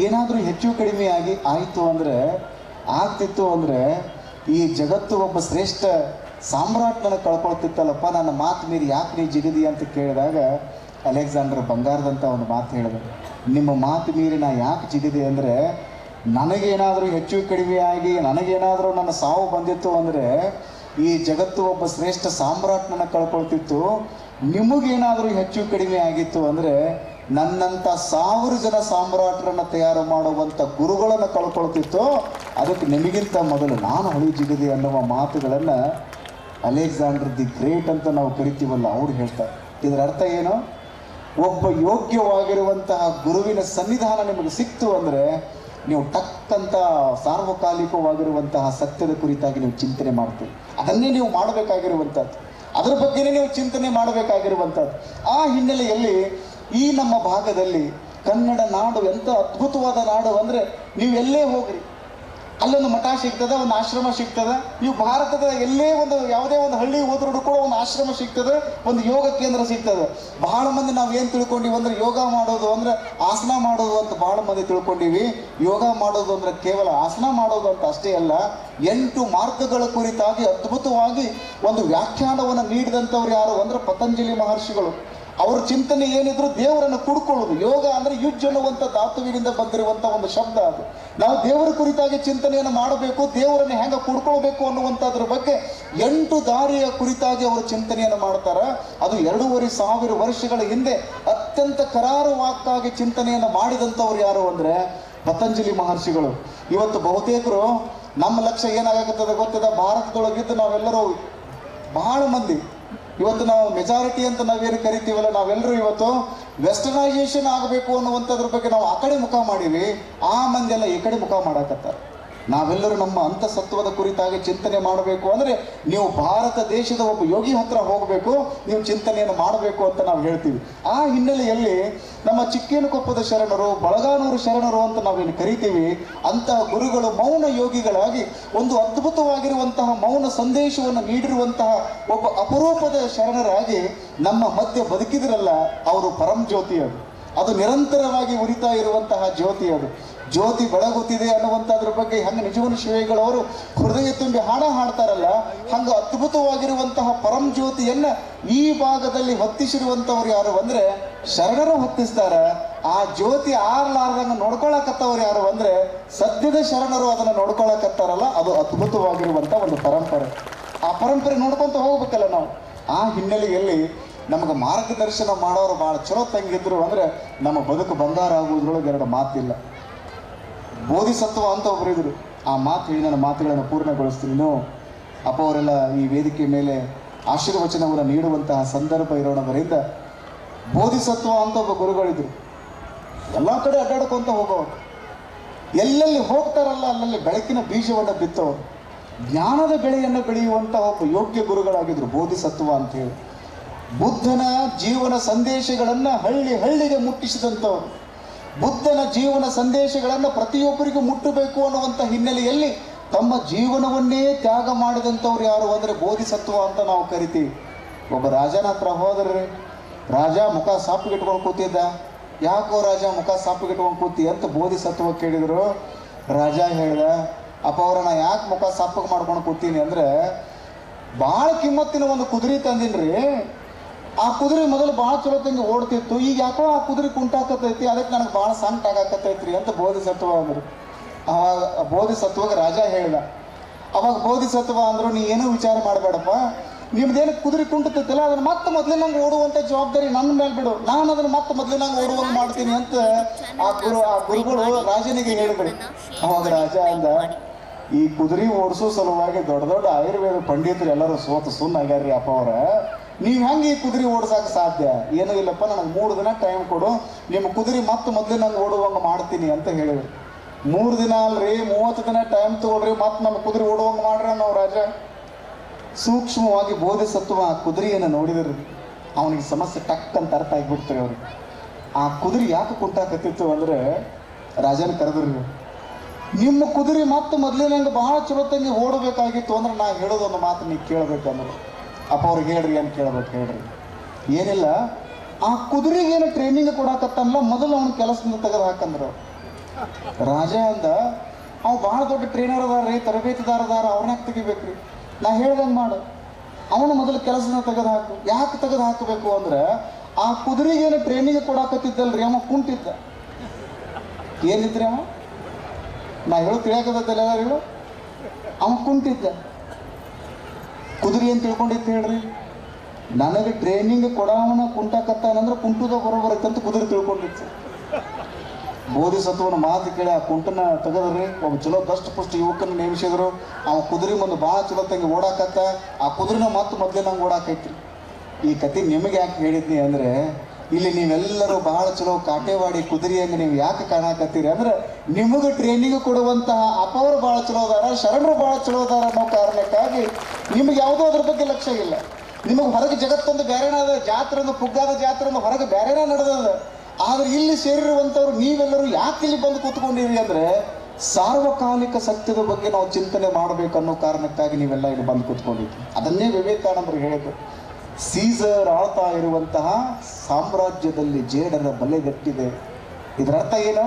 Speaker 2: ಏನಾದರೂ ಹೆಚ್ಚು ಕಡಿಮೆ ಆಯಿತು ಅಂದರೆ ಆಗ್ತಿತ್ತು ಅಂದರೆ ಈ ಜಗತ್ತು ಒಬ್ಬ ಶ್ರೇಷ್ಠ ಸಾಮ್ರಾಟ್ನನ್ನು ಕಳ್ಕೊಳ್ತಿತ್ತಲ್ಲಪ್ಪ, ನನ್ನ ಮಾತು ಮೀರಿ ಯಾಕೆ ನೀ ಜಿಗಿದಿ ಅಂತ ಕೇಳಿದಾಗ ಅಲೆಕ್ಸಾಂಡರ್ ಬಂಗಾರದಂಥ ಒಂದು ಮಾತು ಹೇಳಿದೆ. ನಿಮ್ಮ ಮಾತು ಮೀರಿ ನಾ ಯಾಕೆ ಜಿಗಿದೆ ಅಂದರೆ, ನನಗೇನಾದರೂ ಹೆಚ್ಚು ಕಡಿಮೆ ಆಗಿ ನನಗೇನಾದರೂ ನನ್ನ ಸಾವು ಬಂದಿತ್ತು ಅಂದರೆ ಈ ಜಗತ್ತು ಒಬ್ಬ ಶ್ರೇಷ್ಠ ಸಾಮ್ರಾಟ್ನನ್ನು ಕಳ್ಕೊಳ್ತಿತ್ತು. ನಿಮಗೇನಾದರೂ ಹೆಚ್ಚು ಕಡಿಮೆ ಆಗಿತ್ತು ಅಂದರೆ ನನ್ನಂಥ 1000 ಜನ ಸಾಮ್ರಾಟರನ್ನು ತಯಾರು ಮಾಡುವಂಥ ಗುರುಗಳನ್ನು ಕಳ್ಕೊಳ್ತಿತ್ತು. ಅದಕ್ಕೆ ನಿಮಗಿಂತ ಮೊದಲು ನಾನು ಹೊಳಿ ಜಿಗಿದೆ ಅನ್ನುವ ಮಾತುಗಳನ್ನು ಅಲೆಕ್ಸಾಂಡರ್ ದಿ ಗ್ರೇಟ್ ಅಂತ ನಾವು ಕರಿತೀವಲ್ಲ, ಅವ್ರು ಹೇಳ್ತಾರೆ. ಇದರ ಅರ್ಥ ಏನು? ಒಬ್ಬ ಯೋಗ್ಯವಾಗಿರುವಂತಹ ಗುರುವಿನ ಸನ್ನಿಧಾನ ನಿಮಗೆ ಸಿಕ್ತು ಅಂದರೆ ನೀವು ಟಕ್ಕಂತ ಸಾರ್ವಕಾಲಿಕವಾಗಿರುವಂತಹ ಸತ್ಯದ ಕುರಿತಾಗಿ ನೀವು ಚಿಂತನೆ ಮಾಡ್ತೀವಿ. ಅದನ್ನೇ ನೀವು ಮಾಡಬೇಕಾಗಿರುವಂಥದ್ದು, ಅದರ ಬಗ್ಗೆನೇ ನೀವು ಚಿಂತನೆ ಮಾಡಬೇಕಾಗಿರುವಂಥದ್ದು. ಆ ಹಿನ್ನೆಲೆಯಲ್ಲಿ ಈ ನಮ್ಮ ಭಾಗದಲ್ಲಿ ಕನ್ನಡ ನಾಡು ಎಂಥ ಅದ್ಭುತವಾದ ನಾಡು ಅಂದರೆ, ನೀವು ಎಲ್ಲೇ ಹೋಗ್ರಿ ಅಲ್ಲೊಂದು ಮಠ ಸಿಗ್ತದೆ, ಒಂದು ಆಶ್ರಮ ಸಿಗ್ತದೆ. ನೀವು ಭಾರತದ ಎಲ್ಲೇ ಒಂದು ಯಾವುದೇ ಒಂದು ಹಳ್ಳಿ ಹೋದ್ರೂ ಕೂಡ ಒಂದು ಆಶ್ರಮ ಸಿಗ್ತದೆ, ಒಂದು ಯೋಗ ಕೇಂದ್ರ ಸಿಗ್ತದೆ. ಬಹಳ ಮಂದಿ ನಾವು ಏನು ತಿಳ್ಕೊಂಡಿವಿ ಅಂದರೆ ಯೋಗ ಮಾಡೋದು ಅಂದರೆ ಆಸನ ಮಾಡೋದು ಅಂತ ಬಹಳ ಮಂದಿ ತಿಳ್ಕೊಂಡಿವಿ. ಯೋಗ ಮಾಡೋದು ಅಂದರೆ ಕೇವಲ ಆಸನ ಮಾಡೋದು ಅಂತ ಅಷ್ಟೇ ಅಲ್ಲ, 8 ಮಾರ್ಗಗಳ ಕುರಿತಾಗಿ ಅದ್ಭುತವಾಗಿ ಒಂದು ವ್ಯಾಖ್ಯಾನವನ್ನು ನೀಡಿದಂಥವ್ರು ಯಾರು ಅಂದರೆ ಪತಂಜಲಿ ಮಹರ್ಷಿಗಳು. ಅವ್ರ ಚಿಂತನೆ ಏನಿದ್ರು ದೇವರನ್ನು ಕುಡ್ಕೊಳ್ಳೋದು. ಯೋಗ ಅಂದರೆ ಯುಜ್ ಅನ್ನುವಂಥ ಧಾತುವಿನಿಂದ ಬಂದಿರುವಂಥ ಒಂದು ಶಬ್ದ. ಅದು ನಾವು ದೇವರ ಕುರಿತಾಗಿ ಚಿಂತನೆಯನ್ನು ಮಾಡಬೇಕು, ದೇವರನ್ನು ಹೆಂಗೆ ಕುಡ್ಕೊಳ್ಬೇಕು ಅನ್ನುವಂಥದ್ರ ಬಗ್ಗೆ 8 ದಾರಿಯ ಕುರಿತಾಗಿ ಅವರು ಚಿಂತನೆಯನ್ನು ಮಾಡ್ತಾರೆ. ಅದು 2500 ವರ್ಷಗಳ ಹಿಂದೆ ಅತ್ಯಂತ ಕರಾರುವಾಕ್ಕಾಗಿ ಚಿಂತನೆಯನ್ನು ಮಾಡಿದಂಥವ್ರು ಯಾರು ಅಂದರೆ ಪತಂಜಲಿ ಮಹರ್ಷಿಗಳು. ಇವತ್ತು ಬಹುತೇಕರು ನಮ್ಮ ಲಕ್ಷ್ಯ ಏನಾಗತ್ತದ ಗೊತ್ತಿದೆ, ಭಾರತದೊಳಗಿದ್ದು ನಾವೆಲ್ಲರೂ ಬಹಳ ಮಂದಿ ಇವತ್ತು ನಾವು ಮೆಜಾರಿಟಿ ಅಂತ ನಾವೇನು ಕರಿತೀವಲ್ಲ, ನಾವೆಲ್ಲರೂ ಇವತ್ತು ವೆಸ್ಟರ್ನೈಸೇಷನ್ ಆಗಬೇಕು ಅನ್ನುವಂಥದ್ರ ಬಗ್ಗೆ ನಾವು ಆ ಕಡೆ ಮುಖ ಮಾಡೀವಿ. ಆ ಮಂದಿ ಎಲ್ಲ ಈ ಕಡೆ ಮುಖ ಮಾಡಕತ್ತಾರೆ. ನಾವೆಲ್ಲರೂ ನಮ್ಮ ಅಂತಸತ್ವದ ಕುರಿತಾಗಿ ಚಿಂತನೆ ಮಾಡಬೇಕು ಅಂದರೆ ನೀವು ಭಾರತ ದೇಶದ ಒಬ್ಬ ಯೋಗಿ ಹತ್ರ ಹೋಗಬೇಕು, ನೀವು ಚಿಂತನೆಯನ್ನು ಮಾಡಬೇಕು ಅಂತ ನಾವು ಹೇಳ್ತೀವಿ. ಆ ಹಿನ್ನೆಲೆಯಲ್ಲಿ ನಮ್ಮ ಚಿಕ್ಕೇನಕೊಪ್ಪದ ಶರಣರು, ಬಳಗಾನೂರು ಶರಣರು ಅಂತ ನಾವೇನು ಕರಿತೀವಿ, ಅಂತಹ ಗುರುಗಳು ಮೌನ ಯೋಗಿಗಳಾಗಿ ಒಂದು ಅದ್ಭುತವಾಗಿರುವಂತಹ ಮೌನ ಸಂದೇಶವನ್ನು ನೀಡಿರುವಂತಹ ಒಬ್ಬ ಅಪರೂಪದ ಶರಣರಾಗಿ ನಮ್ಮ ಮಧ್ಯೆ ಬದುಕಿದ್ರಲ್ಲ, ಅವರು ಪರಂ ಜ್ಯೋತಿ. ಅದು ನಿರಂತರವಾಗಿ ಉರಿತಾ ಇರುವಂತಹ ಜ್ಯೋತಿ. ಅದು ಜ್ಯೋತಿ ಬೆಳಗುತ್ತಿದೆ ಅನ್ನುವಂಥದ್ರ ಬಗ್ಗೆ ಹಂಗೆ ನಿಜವನ ಶಿವೆಗಳವರು ಹೃದಯ ತುಂಬಿ ಹಾಡ ಹಾಡ್ತಾರಲ್ಲ, ಹಂಗೆ ಅದ್ಭುತವಾಗಿರುವಂತಹ ಪರಂ ಜ್ಯೋತಿಯನ್ನು ಈ ಭಾಗದಲ್ಲಿ ಹೊತ್ತಿಸಿರುವಂಥವ್ರು ಯಾರು ಅಂದರೆ ಶರಣರು ಹೊತ್ತಿಸ್ತಾರೆ. ಆ ಜ್ಯೋತಿ ಆರ್ಲಾರ್ದಂಗೆ ನೋಡ್ಕೊಳಕತ್ತವ್ರು ಯಾರು ಅಂದರೆ ಸದ್ಯದ ಶರಣರು ಅದನ್ನು ನೋಡ್ಕೊಳಕತ್ತಾರಲ್ಲ, ಅದು ಅದ್ಭುತವಾಗಿರುವಂಥ ಒಂದು ಪರಂಪರೆ. ಆ ಪರಂಪರೆ ನೋಡ್ಕೊತ ಹೋಗ್ಬೇಕಲ್ಲ ನಾವು. ಆ ಹಿನ್ನೆಲೆಯಲ್ಲಿ ನಮಗೆ ಮಾರ್ಗದರ್ಶನ ಮಾಡೋರು ಭಾಳ ಚಲೋ ತಂಗಿದ್ರು ಅಂದರೆ ನಮ್ಮ ಬದುಕು ಬಂಗಾರ ಆಗುವುದ್ರೊಳಗೆ 2 ಮಾತಿಲ್ಲ. ಬೋಧಿಸತ್ವ ಅಂತ ಒಬ್ಬರು ಇದ್ರು. ಆ ಮಾತು ಹೇಳಿ ನನ್ನ ಮಾತುಗಳನ್ನು ಪೂರ್ಣಗೊಳಿಸ್ತೀನಿ. ನೀವು ಅಪ್ಪ ಅವರೆಲ್ಲ ಈ ವೇದಿಕೆ ಮೇಲೆ ಆಶೀರ್ವಚನವನ್ನು ನೀಡುವಂತಹ ಸಂದರ್ಭ ಇರೋಣವರಿಂದ ಬೋಧಿಸತ್ವ ಅಂತ ಒಬ್ಬ ಗುರುಗಳಿದ್ರು. ಎಲ್ಲ ಕಡೆ ಅಡ್ಡಾಡ್ಕೊಂತ ಹೋಗೋರು, ಎಲ್ಲೆಲ್ಲಿ ಹೋಗ್ತಾರಲ್ಲ ಅಲ್ಲಲ್ಲಿ ಬೆಳಕಿನ ಬೀಜವನ್ನು ಬಿತ್ತವರು, ಜ್ಞಾನದ ಬೆಳೆಯನ್ನು ಬೆಳೆಯುವಂಥ ಒಬ್ಬ ಯೋಗ್ಯ ಗುರುಗಳಾಗಿದ್ರು ಬೋಧಿಸತ್ವ ಅಂತೇಳಿ. ಬುದ್ಧನ ಜೀವನ ಸಂದೇಶಗಳನ್ನು ಹಳ್ಳಿಗೆ ಮುಟ್ಟಿಸಿದಂಥವ್ರು, ಬುದ್ಧನ ಜೀವನ ಸಂದೇಶಗಳನ್ನು ಪ್ರತಿಯೊಬ್ಬರಿಗೂ ಮುಟ್ಟಬೇಕು ಅನ್ನುವಂಥ ಹಿನ್ನೆಲೆಯಲ್ಲಿ ತಮ್ಮ ಜೀವನವನ್ನೇ ತ್ಯಾಗ ಮಾಡಿದಂಥವ್ರು ಯಾರು ಅಂದರೆ ಬೋಧಿಸತ್ವ ಅಂತ ನಾವು ಕರಿತೀವಿ. ಒಬ್ಬ ರಾಜನ ಹತ್ರ ಹೋದ್ರೆ ರಾಜ ಮುಖ ಸಾಪಿಗಿಟ್ಕೊಂಡು ಕೂತಿದ್ದ. ಯಾಕೋ ರಾಜ ಮುಖ ಸಾಪಿಗಿಟ್ಕೊಂಡು ಕೂತಿ ಅಂತ ಬೋಧಿಸತ್ವ ಕೇಳಿದರು. ರಾಜ ಹೇಳ್ದ, ಅಪ್ಪ ಅವ್ರನ್ನ ಯಾಕೆ ಮುಖ ಸಾಪಿಗೆ ಮಾಡ್ಕೊಂಡು ಕೂತೀನಿ ಅಂದರೆ ಭಾಳ ಕಿಮ್ಮತ್ತಿನ ಒಂದು ಕುದುರೆ ತಂದಿನ್ರಿ. ಆ ಕುದುರೆ ಮೊದಲು ಭಾಳ ಚಲೋ ತಂಗಿ ಓಡ್ತಿತ್ತು, ಈಗ ಯಾಕೋ ಆ ಕುದುರೆ ಕುಂಟಾಕತೈತಿ, ಅದಕ್ಕೆ ನನಗೆ ಭಾಳ ಸಂಕಟ ಆಗಾಕತ್ತೈತ್ರಿ ಅಂತ ಬೋಧಿಸತ್ವ ಅಂದರು. ಅವಾಗ ಬೋಧಿಸತ್ವಗೆ ರಾಜ ಹೇಳ್ದ. ಅವಾಗ ಬೋಧಿಸತ್ವ ಅಂದರು, ನೀ ಏನೂ ವಿಚಾರ ಮಾಡಬೇಡಪ್ಪ, ನಿಮ್ದೇನು ಕುದುರೆ ಕುಂಟತೈತಿಲ್ಲ ಅದನ್ನು ಮತ್ತೆ ಮೊದಲಿನಂಗೆ ಓಡುವಂಥ ಜವಾಬ್ದಾರಿ ನನ್ನ ಮೇಲೆ ಬಿಡು, ನಾನು ಅದನ್ನು ಮತ್ತೆ ಮೊದಲಿನಂಗೆ ಓಡುವಂಗೆ ಮಾಡ್ತೀನಿ ಅಂತ ಆ ಗುರುಗಳು ರಾಜನಿಗೆ ಹೇಳಿದ್ರು. ಅವಾಗ ರಾಜ ಅಂದ, ಈ ಕುದುರೆ ಓಡಿಸೋ ಸಲುವಾಗಿ ದೊಡ್ಡ ದೊಡ್ಡ ಆಯುರ್ವೇದ ಪಂಡಿತರು ಎಲ್ಲರೂ ಸೋತು ಸುಣ್ಣಾಗ್ಯಾರ್ರಿ ಅಪ್ಪ ಅವ್ರ, ನೀವು ಹೆಂಗೆ ಈ ಕುದುರೆ ಓಡಿಸೋಕೆ ಸಾಧ್ಯ? ಏನೂ ಇಲ್ಲಪ್ಪ, ನನಗೆ 3 ದಿನ ಟೈಮ್ ಕೊಡು, ನಿಮ್ಮ ಕುದುರೆ ಮತ್ತೆ ಮೊದಲಿನಂಗೆ ಓಡುವಂಗೆ ಮಾಡ್ತೀನಿ ಅಂತ ಹೇಳಿದ್ರು. 3 ದಿನ ಅಲ್ರಿ, 30 ದಿನ ಟೈಮ್ ತೊಗೊಳ್ರಿ, ಮತ್ತೆ ನಮ್ಮ ಕುದುರೆ ಓಡುವಂಗೆ ಮಾಡ್ರಿ ನಾವು ರಾಜ. ಸೂಕ್ಷ್ಮವಾಗಿ ಬೋಧಿಸತ್ವ ಆ ಕುದುರೆಯನ್ನು ನೋಡಿದ್ರು. ಅವನಿಗೆ ಸಮಸ್ಯೆ ಟಕ್ ಅಂತ ಅರ್ಥ ಆಗಿಬಿಡ್ತಾರೆ ಅವ್ರಿಗೆ. ಆ ಕುದುರೆ ಯಾಕೆ ಕುಂಟಾಕತ್ತಿತ್ತು ಅಂದರೆ ರಾಜನ ಕರೆದ್ರು, ನಿಮ್ಮ ಕುದುರೆ ಮತ್ತೆ ಮೊದಲಿನಂಗೆ ಬಹಳ ಚಲೋತ್ತಂಗೆ ಓಡಬೇಕಾಗಿತ್ತು ಅಂದ್ರೆ ನಾ ಹೇಳೋದೊಂದು ಮಾತು ನೀವು ಕೇಳಬೇಕಂದ್ರೆ ಅಪ್ಪ ಅವ್ರಿಗೆ ಹೇಳ್ರಿ ಅಂತ ಕೇಳ್ಬೇಕು. ಹೇಳ್ರಿ ಏನಿಲ್ಲ, ಆ ಕುದುರೆಗೇನು ಟ್ರೈನಿಂಗ್ ಕೊಡಾಕತ್ತಲ್ಲ, ಮೊದಲು ಅವ್ನ ಕೆಲಸದಿಂದ ತೆಗೆದು ಹಾಕಂದ್ರು. ರಾಜ ಅಂದ ಅವ್ ಭಾಳ ದೊಡ್ಡ ಟ್ರೈನರ್ ಅದಾರ ರೀ, ತರಬೇತಿದಾರ ಅದಾರ, ಅವ್ರನ್ನ ತೆಗಿಬೇಕ್ರಿ. ನಾ ಹೇಳ್ದಂಗೆ ಮಾಡು, ಅವನು ಮೊದಲು ಕೆಲಸದಿಂದ ತೆಗೆದು ಹಾಕು. ಯಾಕೆ ತೆಗೆದು ಹಾಕಬೇಕು ಅಂದ್ರೆ ಆ ಕುದುರೆಗೇನು ಟ್ರೈನಿಂಗ್ ಕೊಡಾಕತ್ತಿದ್ದಲ್ರಿ, ಅವ ಕುಂಟಿದ್ದ. ಏನಿದ್ರಿ ಅವ? ನಾ ಹೇಳು ತಿಳಿಯಾಕತ್ತಲ್ಲ ಎಲ್ಲರಿಗೂ, ಅವ ಕುಂಟಿದ್ದ. ಕುದುರೆ ಏನು ತಿಳ್ಕೊಂಡಿತ್ತು ಹೇಳ್ರಿ? ನನಗೆ ಟ್ರೈನಿಂಗ್ ಕೊಡವನ ಕುಂಟಾಕತ್ತಾನಂದ್ರೆ ಕುಂಟುದ ಬರೋಬರತ್ತಂತ ಕುದುರೆ ತಿಳ್ಕೊಂಡಿತ್ತು. ಬೋಧಿಸತ್ವನ ಮಾತು ಕೇಳಿ ಆ ಕುಂಟನ ತೆಗೆದ್ರಿ. ಒಬ್ಬ ಚಲೋ ದಷ್ಟ ಪುಷ್ಟ ಯುವಕನ ನೇಮಿಸಿದ್ರು. ಅವ ಕುದುರೆ ಮುಂದೆ ಭಾಳ ಚಲೋ ತಂಗಿ ಓಡಾಕತ್ತ. ಆ ಕುದುರೆನ ಮತ್ತೆ ಮೊದಲೇ ನಂಗೆ ಓಡಾಕೈತ್ರಿ. ಈ ಕತೆ ನಿಮಗೆ ಯಾಕೆ ಹೇಳಿದ್ನಿ ಅಂದರೆ, ಇಲ್ಲಿ ನೀವೆಲ್ಲರೂ ಬಹಳ ಚಲೋ ಕಾಟೇವಾಡಿ ಕುದುರೆ ಹಂಗೆ ನೀವು ಯಾಕೆ ಕಾಣಾಕತ್ತೀರಿ ಅಂದ್ರೆ, ನಿಮಗೆ ಟ್ರೈನಿಂಗ್ ಕೊಡುವಂತಹ ಅಪ್ಪವರು ಭಾಳ ಚಲೋ ಅದಾರ, ಶರಣರು ಭಾಳ ಚಲೋ ಅದಾರ ಅನ್ನೋ ಕಾರಣಕ್ಕಾಗಿ ನಿಮಗೆ ಯಾವುದೋ ಅದ್ರ ಬಗ್ಗೆ ಲಕ್ಷ್ಯ ಇಲ್ಲ. ನಿಮಗೆ ಹೊರಗೆ ಜಗತ್ತೊಂದು ಬೇರೆನೇ ಅದ, ಜಾತ್ರೆ ಒಂದು ಪುಗ್ಗಾದ ಜಾತ್ರೆ ಒಂದು ಹೊರಗೆ ಬೇರೆನೇ ನಡೆದದ. ಆದರೆ ಇಲ್ಲಿ ಸೇರಿರುವಂಥವ್ರು ನೀವೆಲ್ಲರೂ ಯಾಕೆ ಇಲ್ಲಿ ಬಂದು ಕೂತ್ಕೊಂಡಿರಿ ಅಂದರೆ, ಸಾರ್ವಕಾಲಿಕ ಸತ್ಯದ ಬಗ್ಗೆ ನಾವು ಚಿಂತನೆ ಮಾಡಬೇಕು ಅನ್ನೋ ಕಾರಣಕ್ಕಾಗಿ ನೀವೆಲ್ಲ ಇಲ್ಲಿ ಬಂದು ಕೂತ್ಕೊಂಡಿದ್ವಿ. ಅದನ್ನೇ ವಿವೇಕಾನಂದರು ಹೇಳಿದ್ರು, ಸೀಸರ್ ಆಳ್ತಾ ಇರುವಂತಹ ಸಾಮ್ರಾಜ್ಯದಲ್ಲಿ ಜೇಡರ ಬಲೆಗಟ್ಟಿದೆ. ಇದರ ಅರ್ಥ ಏನು?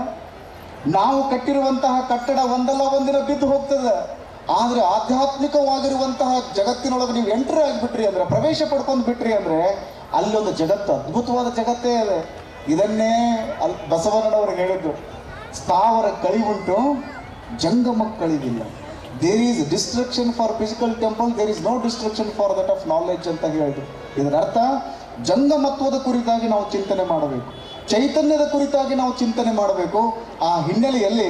Speaker 2: ನಾವು ಕಟ್ಟಿರುವಂತಹ ಕಟ್ಟಡ ಒಂದಲ್ಲ ಒಂದಿನ ಬಿದ್ದು ಹೋಗ್ತದೆ. ಆದರೆ ಆಧ್ಯಾತ್ಮಿಕವಾಗಿರುವಂತಹ ಜಗತ್ತಿನೊಳಗೆ ನೀವು ಎಂಟ್ರಿ ಆಗಿಬಿಟ್ರಿ ಅಂದರೆ, ಪ್ರವೇಶ ಪಡ್ಕೊಂಡು ಬಿಟ್ರಿ ಅಂದರೆ, ಅಲ್ಲೊಂದು ಜಗತ್ತು, ಅದ್ಭುತವಾದ ಜಗತ್ತೇ ಇದೆ. ಇದನ್ನೇ ಬಸವಣ್ಣನವರು ಹೇಳಿದ್ದು, ಸ್ಥಾವರ ಕಳಿವುಂಟು ಜಂಗಮ ಕಳಿವಿಲ್ಲ. There is destruction for physical temple, there is no destruction for that of knowledge ಅಂತ ಹೇಳಿದ್ರು. ಇದರ ಅರ್ಥ ಜಂಗಮತ್ವದ ಕುರಿತಾಗಿ ನಾವು ಚಿಂತನೆ ಮಾಡಬೇಕು, ಚೈತನ್ಯದ ಕುರಿತಾಗಿ ನಾವು ಚಿಂತನೆ ಮಾಡಬೇಕು. ಆ ಹಿನ್ನೆಲೆಯಲ್ಲಿ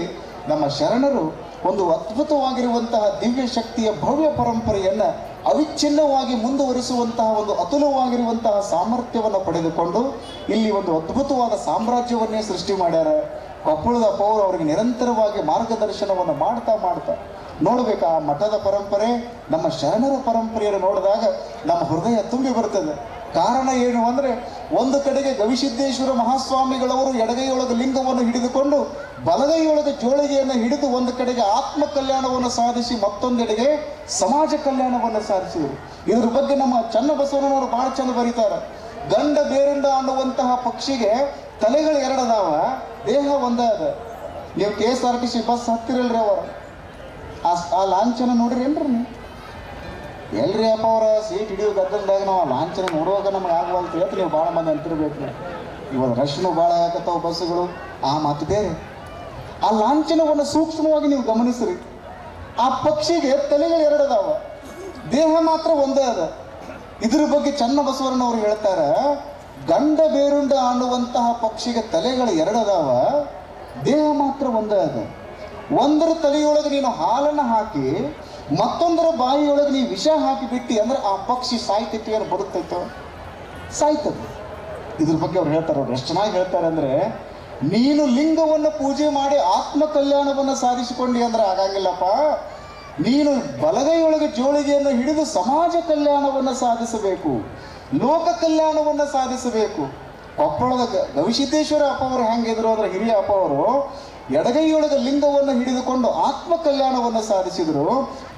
Speaker 2: ನಮ್ಮ ಶರಣರು ಒಂದು ಅದ್ಭುತವಾಗಿರುವಂತಹ ದಿವ್ಯ ಶಕ್ತಿಯ ಭವ್ಯ ಪರಂಪರೆಯನ್ನು ಅವಿಚ್ಛಿನ್ನವಾಗಿ ಮುಂದುವರಿಸುವಂತಹ ಒಂದು ಅತುಲವಾಗಿರುವಂತಹ ಸಾಮರ್ಥ್ಯವನ್ನು ಪಡೆದುಕೊಂಡು ಇಲ್ಲಿ ಒಂದು ಅದ್ಭುತವಾದ ಸಾಮ್ರಾಜ್ಯವನ್ನೇ ಸೃಷ್ಟಿ ಮಾಡ್ಯಾರ. ಕೊಪ್ಪಳದ ಅಪ್ಪವರು ಅವರಿಗೆ ನಿರಂತರವಾಗಿ ಮಾರ್ಗದರ್ಶನವನ್ನು ಮಾಡ್ತಾ ನೋಡ್ಬೇಕು. ಆ ಮಠದ ಪರಂಪರೆ, ನಮ್ಮ ಶರಣರ ಪರಂಪರೆಯನ್ನು ನೋಡಿದಾಗ ನಮ್ಮ ಹೃದಯ ತುಂಬಿ ಬರ್ತದೆ. ಕಾರಣ ಏನು ಅಂದರೆ, ಒಂದು ಕಡೆಗೆ ಗವಿಸಿದ್ದೇಶ್ವರ ಮಹಾಸ್ವಾಮಿಗಳವರು ಎಡಗೈಯೊಳಗೆ ಲಿಂಗವನ್ನು ಹಿಡಿದುಕೊಂಡು ಬಲಗೈಯೊಳಗೆ ಜೋಳಿಗೆಯನ್ನು ಹಿಡಿದು ಒಂದು ಕಡೆಗೆ ಆತ್ಮ ಕಲ್ಯಾಣವನ್ನು ಸಾಧಿಸಿ ಮತ್ತೊಂದೆಡೆಗೆ ಸಮಾಜ ಕಲ್ಯಾಣವನ್ನು ಸಾಧಿಸಿದರು. ಇದ್ರ ಬಗ್ಗೆ ನಮ್ಮ ಚನ್ನಬಸವಣ್ಣನವರು ಭಾಳ ಚಂದ ಬರೀತಾರೆ. ಗಂಡ ಬೇರುಂಡ ಅನ್ನುವಂತಹ ಪಕ್ಷಿಗೆ ತಲೆಗಳು ಎರಡದಾವ, ದೇಹ ಒಂದೇ ಅದ. ನೀವು KSRTC ಬಸ್ ಹತ್ತಿರಲ್ರಿ, ಅವರು ಆ ಲಾಂಛನ ನೋಡ್ರಿ ಏನ್ರಿ ನೀವು? ಎಲ್ರಿ ಅಪ್ಪ ಅವರ ಸೀಟ್ ಹಿಡಿಯೋ ಗದ್ದಲ್ದಾಗ ನಾವು ಆ ಲಾಂಛನ ನೋಡುವಾಗ ನಮ್ಗೆ ಆಗುವಂತ ಹೇಳ್ತು. ನೀವು ಭಾಳ ಮಂದಿ ಅಂತಿರ್ಬೇಕು. ಇವಾಗ ರಶ್ನು ಭಾಳ ಆಗತ್ತಾವ ಬಸ್ಸುಗಳು, ಆ ಮಾತು ಬೇರೆ. ಆ ಲಾಂಛನವನ್ನು ಸೂಕ್ಷ್ಮವಾಗಿ ನೀವು ಗಮನಿಸ್ರಿ. ಆ ಪಕ್ಷಿಗೆ ತಲೆಗಳು ಎರಡದಾವ, ದೇಹ ಮಾತ್ರ ಒಂದೇ ಅದ. ಇದ್ರ ಬಗ್ಗೆ ಚನ್ನಬಸವಣ್ಣನವರು ಹೇಳ್ತಾರೆ, ಗಂಡ ಬೇರುಂಡ ಅನ್ನುವಂತಹ ಪಕ್ಷಿಗೆ ತಲೆಗಳು ಎರಡದಾವ, ದೇಹ ಮಾತ್ರ ಒಂದೇ ಅದ. ಒಂದರ ತಲೆಯೊಳಗೆ ನೀನು ಹಾಲನ್ನು ಹಾಕಿ ಮತ್ತೊಂದರ ಬಾಯಿಯೊಳಗೆ ನೀವು ವಿಷ ಹಾಕಿಬಿಟ್ಟು ಅಂದ್ರೆ ಆ ಪಕ್ಷಿ ಸಾಯ್ತೈತಿ, ಏನು ಬದುಕ್ತೈತೋ? ಸಾಯ್ತದೆ. ಇದ್ರ ಬಗ್ಗೆ ಅವ್ರು ಹೇಳ್ತಾರೆ. ಅವ್ರು ಎಷ್ಟು ಚೆನ್ನಾಗಿ ಹೇಳ್ತಾರೆ ಅಂದರೆ, ನೀನು ಲಿಂಗವನ್ನು ಪೂಜೆ ಮಾಡಿ ಆತ್ಮ ಕಲ್ಯಾಣವನ್ನು ಸಾಧಿಸಿಕೊಂಡಿ ಅಂದ್ರೆ ಆಗಂಗಿಲ್ಲಪ್ಪ. ನೀನು ಬಲಗೈಯೊಳಗೆ ಜೋಳಿಗೆಯನ್ನು ಹಿಡಿದು ಸಮಾಜ ಕಲ್ಯಾಣವನ್ನು ಸಾಧಿಸಬೇಕು, ಲೋಕ ಕಲ್ಯಾಣವನ್ನು ಸಾಧಿಸಬೇಕು. ಕೊಪ್ಪಳದ ಗವಿಸಿದ್ದೇಶ್ವರ ಅಪ್ಪ ಅವರು ಹೆಂಗಿದ್ರು ಅಂದ್ರೆ, ಹಿರಿಯ ಅಪ್ಪ ಅವರು ಎಡಗೈಯೊಳಗೆ ಲಿಂಗವನ್ನು ಹಿಡಿದುಕೊಂಡು ಆತ್ಮ ಕಲ್ಯಾಣವನ್ನು ಸಾಧಿಸಿದರು.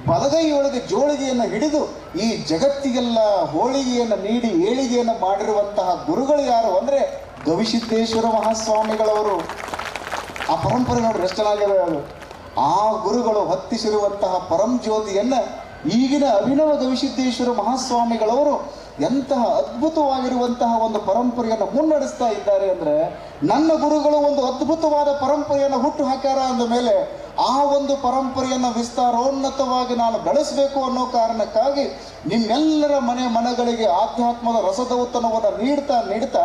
Speaker 2: ಬಲಗೈಯೊಳಗೆ ಜೋಳಿಗೆಯನ್ನು ಹಿಡಿದು ಈ ಜಗತ್ತಿಗೆಲ್ಲ ಹೋಳಿಗೆಯನ್ನು ನೀಡಿ ಏಳಿಗೆಯನ್ನು ಮಾಡಿರುವಂತಹ ಗುರುಗಳು ಯಾರು ಅಂದರೆ ಗವಿಸಿದ್ದೇಶ್ವರ ಮಹಾಸ್ವಾಮಿಗಳವರು. ಆ ಪರಂಪರೆ ನೋಡ್ರಿ ಎಷ್ಟು ಚೆನ್ನಾಗಿದೆ ಅದು. ಆ ಗುರುಗಳು ಹೊತ್ತಿಸಿರುವಂತಹ ಪರಂ ಜ್ಯೋತಿಯನ್ನು ಈಗಿನ ಅಭಿನವ ಗವಿಸಿದ್ದೇಶ್ವರ ಮಹಾಸ್ವಾಮಿಗಳವರು ಎಂತಹ ಅದ್ಭುತವಾಗಿರುವಂತಹ ಒಂದು ಪರಂಪರೆಯನ್ನು ಮುನ್ನಡೆಸ್ತಾ ಇದ್ದಾರೆ ಅಂದರೆ, ನನ್ನ ಗುರುಗಳು ಒಂದು ಅದ್ಭುತವಾದ ಪರಂಪರೆಯನ್ನು ಹುಟ್ಟು ಹಾಕ್ಯಾರ ಅಂದ ಮೇಲೆ ಆ ಒಂದು ಪರಂಪರೆಯನ್ನು ವಿಸ್ತಾರೋನ್ನತವಾಗಿ ನಾನು ಬೆಳೆಸಬೇಕು ಅನ್ನೋ ಕಾರಣಕ್ಕಾಗಿ ನಿಮ್ಮೆಲ್ಲರ ಮನೆಗಳಿಗೆ ಆಧ್ಯಾತ್ಮದ ರಸದೌತಣವನ್ನು ನೀಡ್ತಾ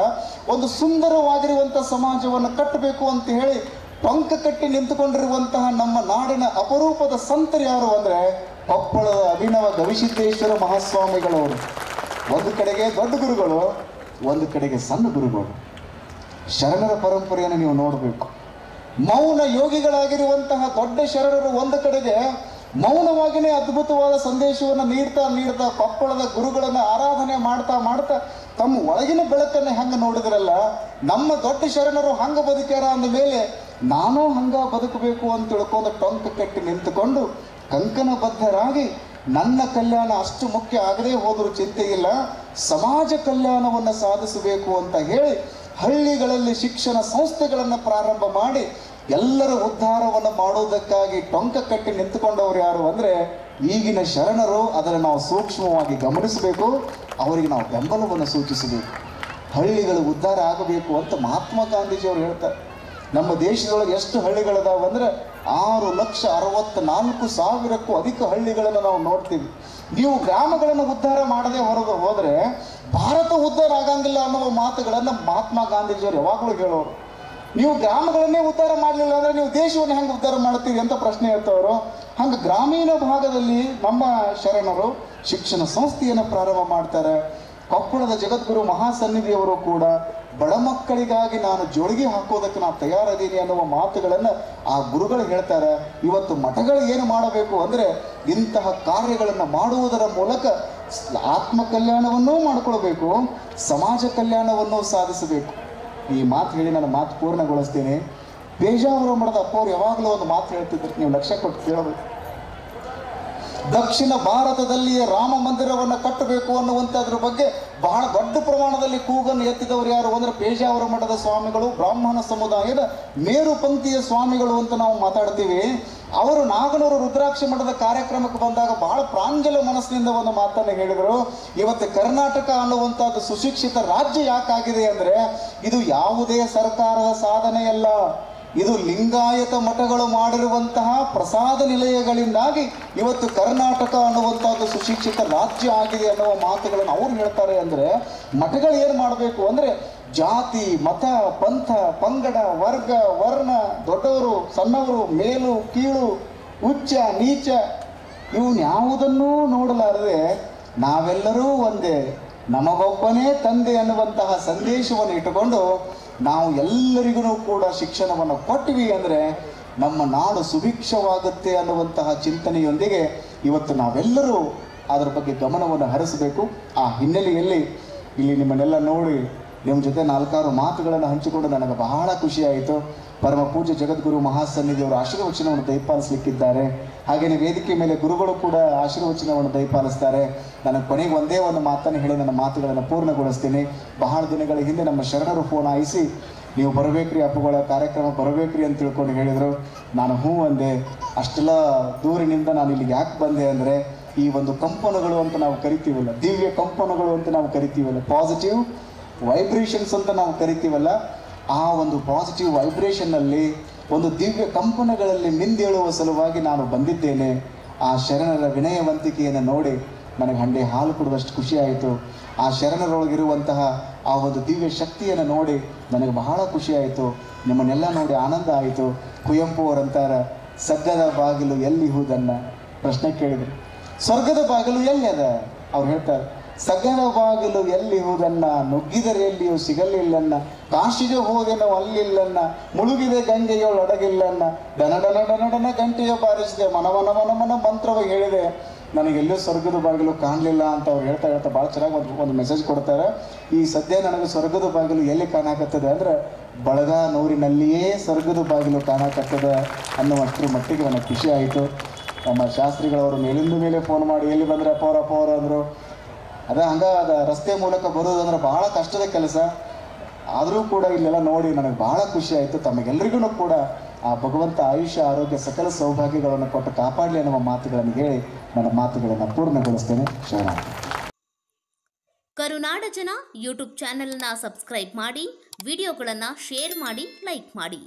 Speaker 2: ಒಂದು ಸುಂದರವಾಗಿರುವಂಥ ಸಮಾಜವನ್ನು ಕಟ್ಟಬೇಕು ಅಂತ ಹೇಳಿ ಪಂಕ ಕಟ್ಟಿ ನಿಂತುಕೊಂಡಿರುವಂತಹ ನಮ್ಮ ನಾಡಿನ ಅಪರೂಪದ ಸಂತರು ಯಾರು ಅಂದರೆ ಕೊಪ್ಪಳದ ಅಭಿನವ ಗವಿಸಿದ್ದೇಶ್ವರ ಮಹಾಸ್ವಾಮಿಗಳವರು. ಒಂದು ಕಡೆಗೆ ದೊಡ್ಡ ಗುರುಗಳು, ಒಂದು ಕಡೆಗೆ ಸಣ್ಣ ಗುರುಗಳು. ಶರಣರ ಪರಂಪರೆಯನ್ನು ನೀವು ನೋಡಬೇಕು. ಮೌನ ಯೋಗಿಗಳಾಗಿರುವಂತಹ ದೊಡ್ಡ ಶರಣರು ಒಂದು ಕಡೆಗೆ ಮೌನವಾಗಿಯೇ ಅದ್ಭುತವಾದ ಸಂದೇಶವನ್ನು ನೀಡ್ತಾ ಕೊಪ್ಪಳದ ಗುರುಗಳನ್ನು ಆರಾಧನೆ ಮಾಡ್ತಾ ತಮ್ಮ ಒಳಗಿನ ಬೆಳಕನ್ನು ಹೆಂಗೆ ನೋಡಿದ್ರಲ್ಲ, ನಮ್ಮ ದೊಡ್ಡ ಶರಣರು ಹಂಗೆ ಬದುಕ್ಯಾರ ಅಂದ ಮೇಲೆ ನಾನೂ ಹಂಗ ಬದುಕಬೇಕು ಅಂತ ತಿಳ್ಕೊಂಡು ಟೊಂಕ ಕಟ್ಟಿ ನಿಂತುಕೊಂಡು ಕಂಕಣಬದ್ಧರಾಗಿ ನನ್ನ ಕಲ್ಯಾಣ ಅಷ್ಟು ಮುಖ್ಯ ಆಗದೇ ಹೋದರೂ ಚಿಂತೆ ಇಲ್ಲ, ಸಮಾಜ ಕಲ್ಯಾಣವನ್ನು ಸಾಧಿಸಬೇಕು ಅಂತ ಹೇಳಿ ಹಳ್ಳಿಗಳಲ್ಲಿ ಶಿಕ್ಷಣ ಸಂಸ್ಥೆಗಳನ್ನು ಪ್ರಾರಂಭ ಮಾಡಿ ಎಲ್ಲರ ಉದ್ಧಾರವನ್ನು ಮಾಡುವುದಕ್ಕಾಗಿ ಟೊಂಕ ಕಟ್ಟಿ ನಿಂತುಕೊಂಡವರು ಯಾರು ಅಂದರೆ ಈಗಿನ ಶರಣರು. ಅದನ್ನು ನಾವು ಸೂಕ್ಷ್ಮವಾಗಿ ಗಮನಿಸಬೇಕು, ಅವರಿಗೆ ನಾವು ಬೆಂಬಲವನ್ನು ಸೂಚಿಸಬೇಕು. ಹಳ್ಳಿಗಳು ಉದ್ಧಾರ ಆಗಬೇಕು ಅಂತ ಮಹಾತ್ಮ ಗಾಂಧೀಜಿಯವರು ಹೇಳ್ತಾರೆ. ನಮ್ಮ ದೇಶದೊಳಗೆ ಎಷ್ಟು ಹಳ್ಳಿಗಳದಾವಂದರೆ 6,64,000ಕ್ಕೂ ಅಧಿಕ ಹಳ್ಳಿಗಳನ್ನು ನಾವು ನೋಡ್ತೀವಿ. ನೀವು ಗ್ರಾಮಗಳನ್ನು ಉದ್ಧಾರ ಮಾಡದೆ ಹೊರಗೆ ಹೋದರೆ ಭಾರತ ಉದ್ಧಾರ ಆಗಂಗಿಲ್ಲ ಅನ್ನುವ ಮಾತುಗಳನ್ನು ಮಹಾತ್ಮ ಗಾಂಧೀಜಿಯವರು ಯಾವಾಗಲೂ ಹೇಳೋರು. ನೀವು ಗ್ರಾಮಗಳನ್ನೇ ಉದ್ಧಾರ ಮಾಡಲಿಲ್ಲ ಅಂದರೆ ನೀವು ದೇಶವನ್ನು ಹೆಂಗೆ ಉದ್ಧಾರ ಮಾಡ್ತೀವಿ ಅಂತ ಪ್ರಶ್ನೆ ಇರ್ತವರು. ಹಂಗೆ ಗ್ರಾಮೀಣ ಭಾಗದಲ್ಲಿ ನಮ್ಮ ಶರಣರು ಶಿಕ್ಷಣ ಸಂಸ್ಥೆಯನ್ನು ಪ್ರಾರಂಭ ಮಾಡ್ತಾರೆ. ಕೊಪ್ಪಳದ ಜಗದ್ಗುರು ಮಹಾಸನ್ನಿಧಿಯವರು ಕೂಡ ಬಡ ಮಕ್ಕಳಿಗಾಗಿ ನಾನು ಜೋಳಿಗೆ ಹಾಕೋದಕ್ಕೆ ನಾನು ತಯಾರಿದ್ದೀನಿ ಅನ್ನುವ ಮಾತುಗಳನ್ನು ಆ ಗುರುಗಳು ಹೇಳ್ತಾರೆ. ಇವತ್ತು ಮಠಗಳು ಏನು ಮಾಡಬೇಕು ಅಂದರೆ ಇಂತಹ ಕಾರ್ಯಗಳನ್ನು ಮಾಡುವುದರ ಮೂಲಕ ಆತ್ಮ ಕಲ್ಯಾಣವನ್ನೂ ಮಾಡಿಕೊಳ್ಬೇಕು, ಸಮಾಜ ಕಲ್ಯಾಣವನ್ನೂ ಸಾಧಿಸಬೇಕು. ಈ ಮಾತು ಹೇಳಿ ನಾನು ಮಾತು ಪೂರ್ಣಗೊಳಿಸ್ತೇನೆ. ಪೇಜಾವರ ಮಠದ ಅಪ್ಪವ್ರು ಯಾವಾಗಲೂ ಒಂದು ಮಾತು ಹೇಳ್ತಿದ್ರು, ನೀವು ಲಕ್ಷ್ಯ ಕೊಟ್ಟು ಕೇಳಬೇಕು. ದಕ್ಷಿಣ ಭಾರತದಲ್ಲಿಯೇ ರಾಮ ಮಂದಿರವನ್ನು ಕಟ್ಟಬೇಕು ಅನ್ನುವಂಥದ್ರ ಬಗ್ಗೆ ಬಹಳ ದೊಡ್ಡ ಪ್ರಮಾಣದಲ್ಲಿ ಕೂಗನ್ನು ಎತ್ತಿದವರು ಯಾರು ಅಂದರೆ ಪೇಜಾವರ ಮಠದ ಸ್ವಾಮಿಗಳು, ಬ್ರಾಹ್ಮಣ ಸಮುದಾಯದ ಮೇರು ಪಂಕ್ತಿಯ ಸ್ವಾಮಿಗಳು ಅಂತ ನಾವು ಮಾತಾಡ್ತೀವಿ. ಅವರು ನಾಗನೂರು ರುದ್ರಾಕ್ಷ ಮಠದ ಕಾರ್ಯಕ್ರಮಕ್ಕೆ ಬಂದಾಗ ಬಹಳ ಪ್ರಾಂಜಲ ಮನಸ್ಸಿನಿಂದ ಒಂದು ಮಾತನ್ನು ಹೇಳಿದರು. ಇವತ್ತು ಕರ್ನಾಟಕ ಅನ್ನುವಂಥದ್ದು ಸುಶಿಕ್ಷಿತ ರಾಜ್ಯ ಯಾಕಾಗಿದೆ ಅಂದರೆ ಇದು ಯಾವುದೇ ಸರ್ಕಾರದ ಸಾಧನೆಯಲ್ಲ, ಇದು ಲಿಂಗಾಯತ ಮಠಗಳು ಮಾಡಿರುವಂತಹ ಪ್ರಸಾದ ನಿಲಯಗಳಿಂದಾಗಿ ಇವತ್ತು ಕರ್ನಾಟಕ ಅನ್ನುವಂಥದ್ದು ಸುಶಿಕ್ಷಿತ ರಾಜ್ಯ ಆಗಿದೆ ಅನ್ನುವ ಮಾತುಗಳನ್ನು ಅವ್ರು ಹೇಳ್ತಾರೆ. ಅಂದರೆ ಮಠಗಳು ಏನು ಮಾಡಬೇಕು ಅಂದರೆ ಜಾತಿ, ಮತ, ಪಂಥ, ಪಂಗಡ, ವರ್ಗ, ವರ್ಣ, ದೊಡ್ಡವರು, ಸಣ್ಣವರು, ಮೇಲು, ಕೀಳು, ಉಚ್ಚ, ನೀಚ ಇವನ್ ಯಾವುದನ್ನೂ ನೋಡಲಾರದೆ ನಾವೆಲ್ಲರೂ ಒಂದೇ, ನಮಗೊಬ್ಬನೇ ತಂದೆ ಅನ್ನುವಂತಹ ಸಂದೇಶವನ್ನು ಇಟ್ಟುಕೊಂಡು ನಾವು ಎಲ್ಲರಿಗೂ ಕೂಡ ಶಿಕ್ಷಣವನ್ನು ಕೊಟ್ವಿ ಅಂದರೆ ನಮ್ಮ ನಾಡು ಸುಭಿಕ್ಷವಾಗುತ್ತೆ ಅನ್ನುವಂತಹ ಚಿಂತನೆಯೊಂದಿಗೆ ಇವತ್ತು ನಾವೆಲ್ಲರೂ ಅದರ ಬಗ್ಗೆ ಗಮನವನ್ನು ಹರಿಸಬೇಕು. ಆ ಹಿನ್ನೆಲೆಯಲ್ಲಿ ಇಲ್ಲಿ ನಿಮ್ಮನ್ನೆಲ್ಲ ನೋಡಿ ನಿಮ್ಮ ಜೊತೆ 4-6 ಮಾತುಗಳನ್ನು ಹಂಚಿಕೊಂಡು ನನಗೆ ಬಹಳ ಖುಷಿಯಾಯಿತು. ಪರಮ ಪೂಜ್ಯ ಜಗದ್ಗುರು ಮಹಾಸನ್ನಿಧಿಯವರು ಆಶೀರ್ವಚನವನ್ನು ದಯಪಾಲಿಸಲಿಕ್ಕಿದ್ದಾರೆ. ಹಾಗೆಯೇ ವೇದಿಕೆ ಮೇಲೆ ಗುರುಗಳು ಕೂಡ ಆಶೀರ್ವಚನವನ್ನು ದಯಪಾಲಿಸ್ತಾರೆ. ನನಗೆ ಕೊನೆಗೆ ಒಂದೇ ಒಂದು ಮಾತನ್ನು ಹೇಳಿ ನನ್ನ ಮಾತುಗಳನ್ನು ಪೂರ್ಣಗೊಳಿಸ್ತೀನಿ. ಬಹಳ ದಿನಗಳ ಹಿಂದೆ ನಮ್ಮ ಶರಣರು ಫೋನ್ ಆಯಿಸಿ ನೀವು ಬರಬೇಕ್ರಿ ಅಪ್ಪುಗಳ ಕಾರ್ಯಕ್ರಮ ಬರಬೇಕ್ರಿ ಅಂತ ತಿಳ್ಕೊಂಡು ಹೇಳಿದರು. ನಾನು ಹ್ಞೂ ಅಂದೆ. ಅಷ್ಟೆಲ್ಲ ದೂರಿನಿಂದ ನಾನು ಇಲ್ಲಿಗೆ ಯಾಕೆ ಬಂದೆ ಅಂದರೆ ಈ ಒಂದು ಕಂಪನಗಳು ಅಂತ ನಾವು ಕರಿತೀವಲ್ಲ, ದಿವ್ಯ ಕಂಪನಗಳು ಅಂತ ನಾವು ಕರಿತೀವಲ್ಲ, ಪಾಸಿಟಿವ್ ವೈಬ್ರೇಷನ್ಸ್ ಅಂತ ನಾವು ಕರಿತೀವಲ್ಲ, ಆ ಒಂದು ಪಾಸಿಟಿವ್ ವೈಬ್ರೇಷನ್ನಲ್ಲಿ ಒಂದು ದಿವ್ಯ ಕಂಪನಗಳಲ್ಲಿ ಮಿಂದೇಳುವ ಸಲುವಾಗಿ ನಾನು ಬಂದಿದ್ದೇನೆ. ಆ ಶರಣರ ವಿನಯವಂತಿಕೆಯನ್ನು ನೋಡಿ ನನಗೆ ಹಂಡೆ ಹಾಲು ಕೊಡುವಷ್ಟು ಖುಷಿಯಾಯಿತು. ಆ ಶರಣರೊಳಗಿರುವಂತಹ ಆ ಒಂದು ದಿವ್ಯ ಶಕ್ತಿಯನ್ನು ನೋಡಿ ನನಗೆ ಬಹಳ ಖುಷಿಯಾಯಿತು. ನಿಮ್ಮನ್ನೆಲ್ಲ ನೋಡಿ ಆನಂದ ಆಯಿತು. ಕುವೆಂಪು ಅವರಂತಾರೆ, ಸಗ್ಗದ ಬಾಗಿಲು ಎಲ್ಲಿ ಹೂದನ್ನ ಪ್ರಶ್ನೆ ಕೇಳಿದರು. ಸ್ವರ್ಗದ ಬಾಗಿಲು ಎಲ್ಲಿ ಅದ? ಅವ್ರು ಹೇಳ್ತಾರೆ, ಸಗ್ಗದ ಬಾಗಿಲು ಎಲ್ಲಿ ಹೂದನ್ನ, ನುಗ್ಗಿದರೆ ಎಲ್ಲಿಯೂ ಸಿಗಲಿಲ್ಲನ್ನ, ಕಾಶಿಗೆ ಹೋದೆನೋ ಅಲ್ಲಿಲ್ಲನ್ನ, ಮುಳುಗಿದೆ ಗಂಗೆಯೊಳು ಅಡಗಿಲ್ಲನ್ನ, ಡನಡನ ಗಂಟೆಯ ಬಾರಿಸಿದೆ, ಮನ ಮಂತ್ರವ ಹೇಳಿದೆ, ನನಗೆಲ್ಲೂ ಸ್ವರ್ಗದ ಬಾಗಿಲು ಕಾಣಲಿಲ್ಲ ಅಂತ ಅವ್ರು ಹೇಳ್ತಾ ಭಾಳ ಚೆನ್ನಾಗಿ ಒಂದು ಮೆಸೇಜ್ ಕೊಡ್ತಾರೆ. ಈ ಸದ್ಯ ನನಗೆ ಸ್ವರ್ಗದ ಬಾಗಿಲು ಎಲ್ಲಿ ಕಾಣಕತ್ತದೆ ಅಂದರೆ ಬಳಗಾನೂರಿನಲ್ಲಿಯೇ ಸ್ವರ್ಗದ ಬಾಗಿಲು ಕಾಣಕತ್ತದೆ ಅನ್ನುವಷ್ಟರ ಮಟ್ಟಿಗೆ ನನಗೆ ಖುಷಿ ಆಯಿತು. ನಮ್ಮ ಶಾಸ್ತ್ರಿಗಳವರು ಮೇಲಿಂದ ಮೇಲೆ ಫೋನ್ ಮಾಡಿ ಎಲ್ಲಿ ಬಂದರೆ ಅಪ್ಪವ್ರು ಅಂದರು. ಅದ ರಸ್ತೆ ಮೂಲಕ ಬರೋದಂದ್ರೆ ಬಹಳ ಕಷ್ಟದ ಕೆಲಸ. ಆದರೂ ಕೂಡ ಇಲ್ಲೆಲ್ಲ ನೋಡಿ ನನಗೆ ಬಹಳ ಖುಷಿ ಆಯಿತು. ತಮಗೆಲ್ಲರಿಗೂ ಕೂಡ ಆ ಭಗವಂತ ಆಯುಷ್ಯ ಆರೋಗ್ಯ ಸಕಲ ಸೌಭಾಗ್ಯಗಳನ್ನು ಕೊಟ್ಟು ಕಾಪಾಡಲಿ ಅನ್ನುವ ಮಾತುಗಳನ್ನು ಹೇಳಿ ನನ್ನ ಮಾತುಗಳನ್ನು ಪೂರ್ಣಗೊಳಿಸ್ತೇನೆ. ಶರಣ.
Speaker 3: ಕರುನಾಡ ಜನ ಯೂಟ್ಯೂಬ್ ಚಾನೆಲ್ನ ಸಬ್ಸ್ಕ್ರೈಬ್ ಮಾಡಿ, ವಿಡಿಯೋಗಳನ್ನು ಶೇರ್ ಮಾಡಿ, ಲೈಕ್ ಮಾಡಿ.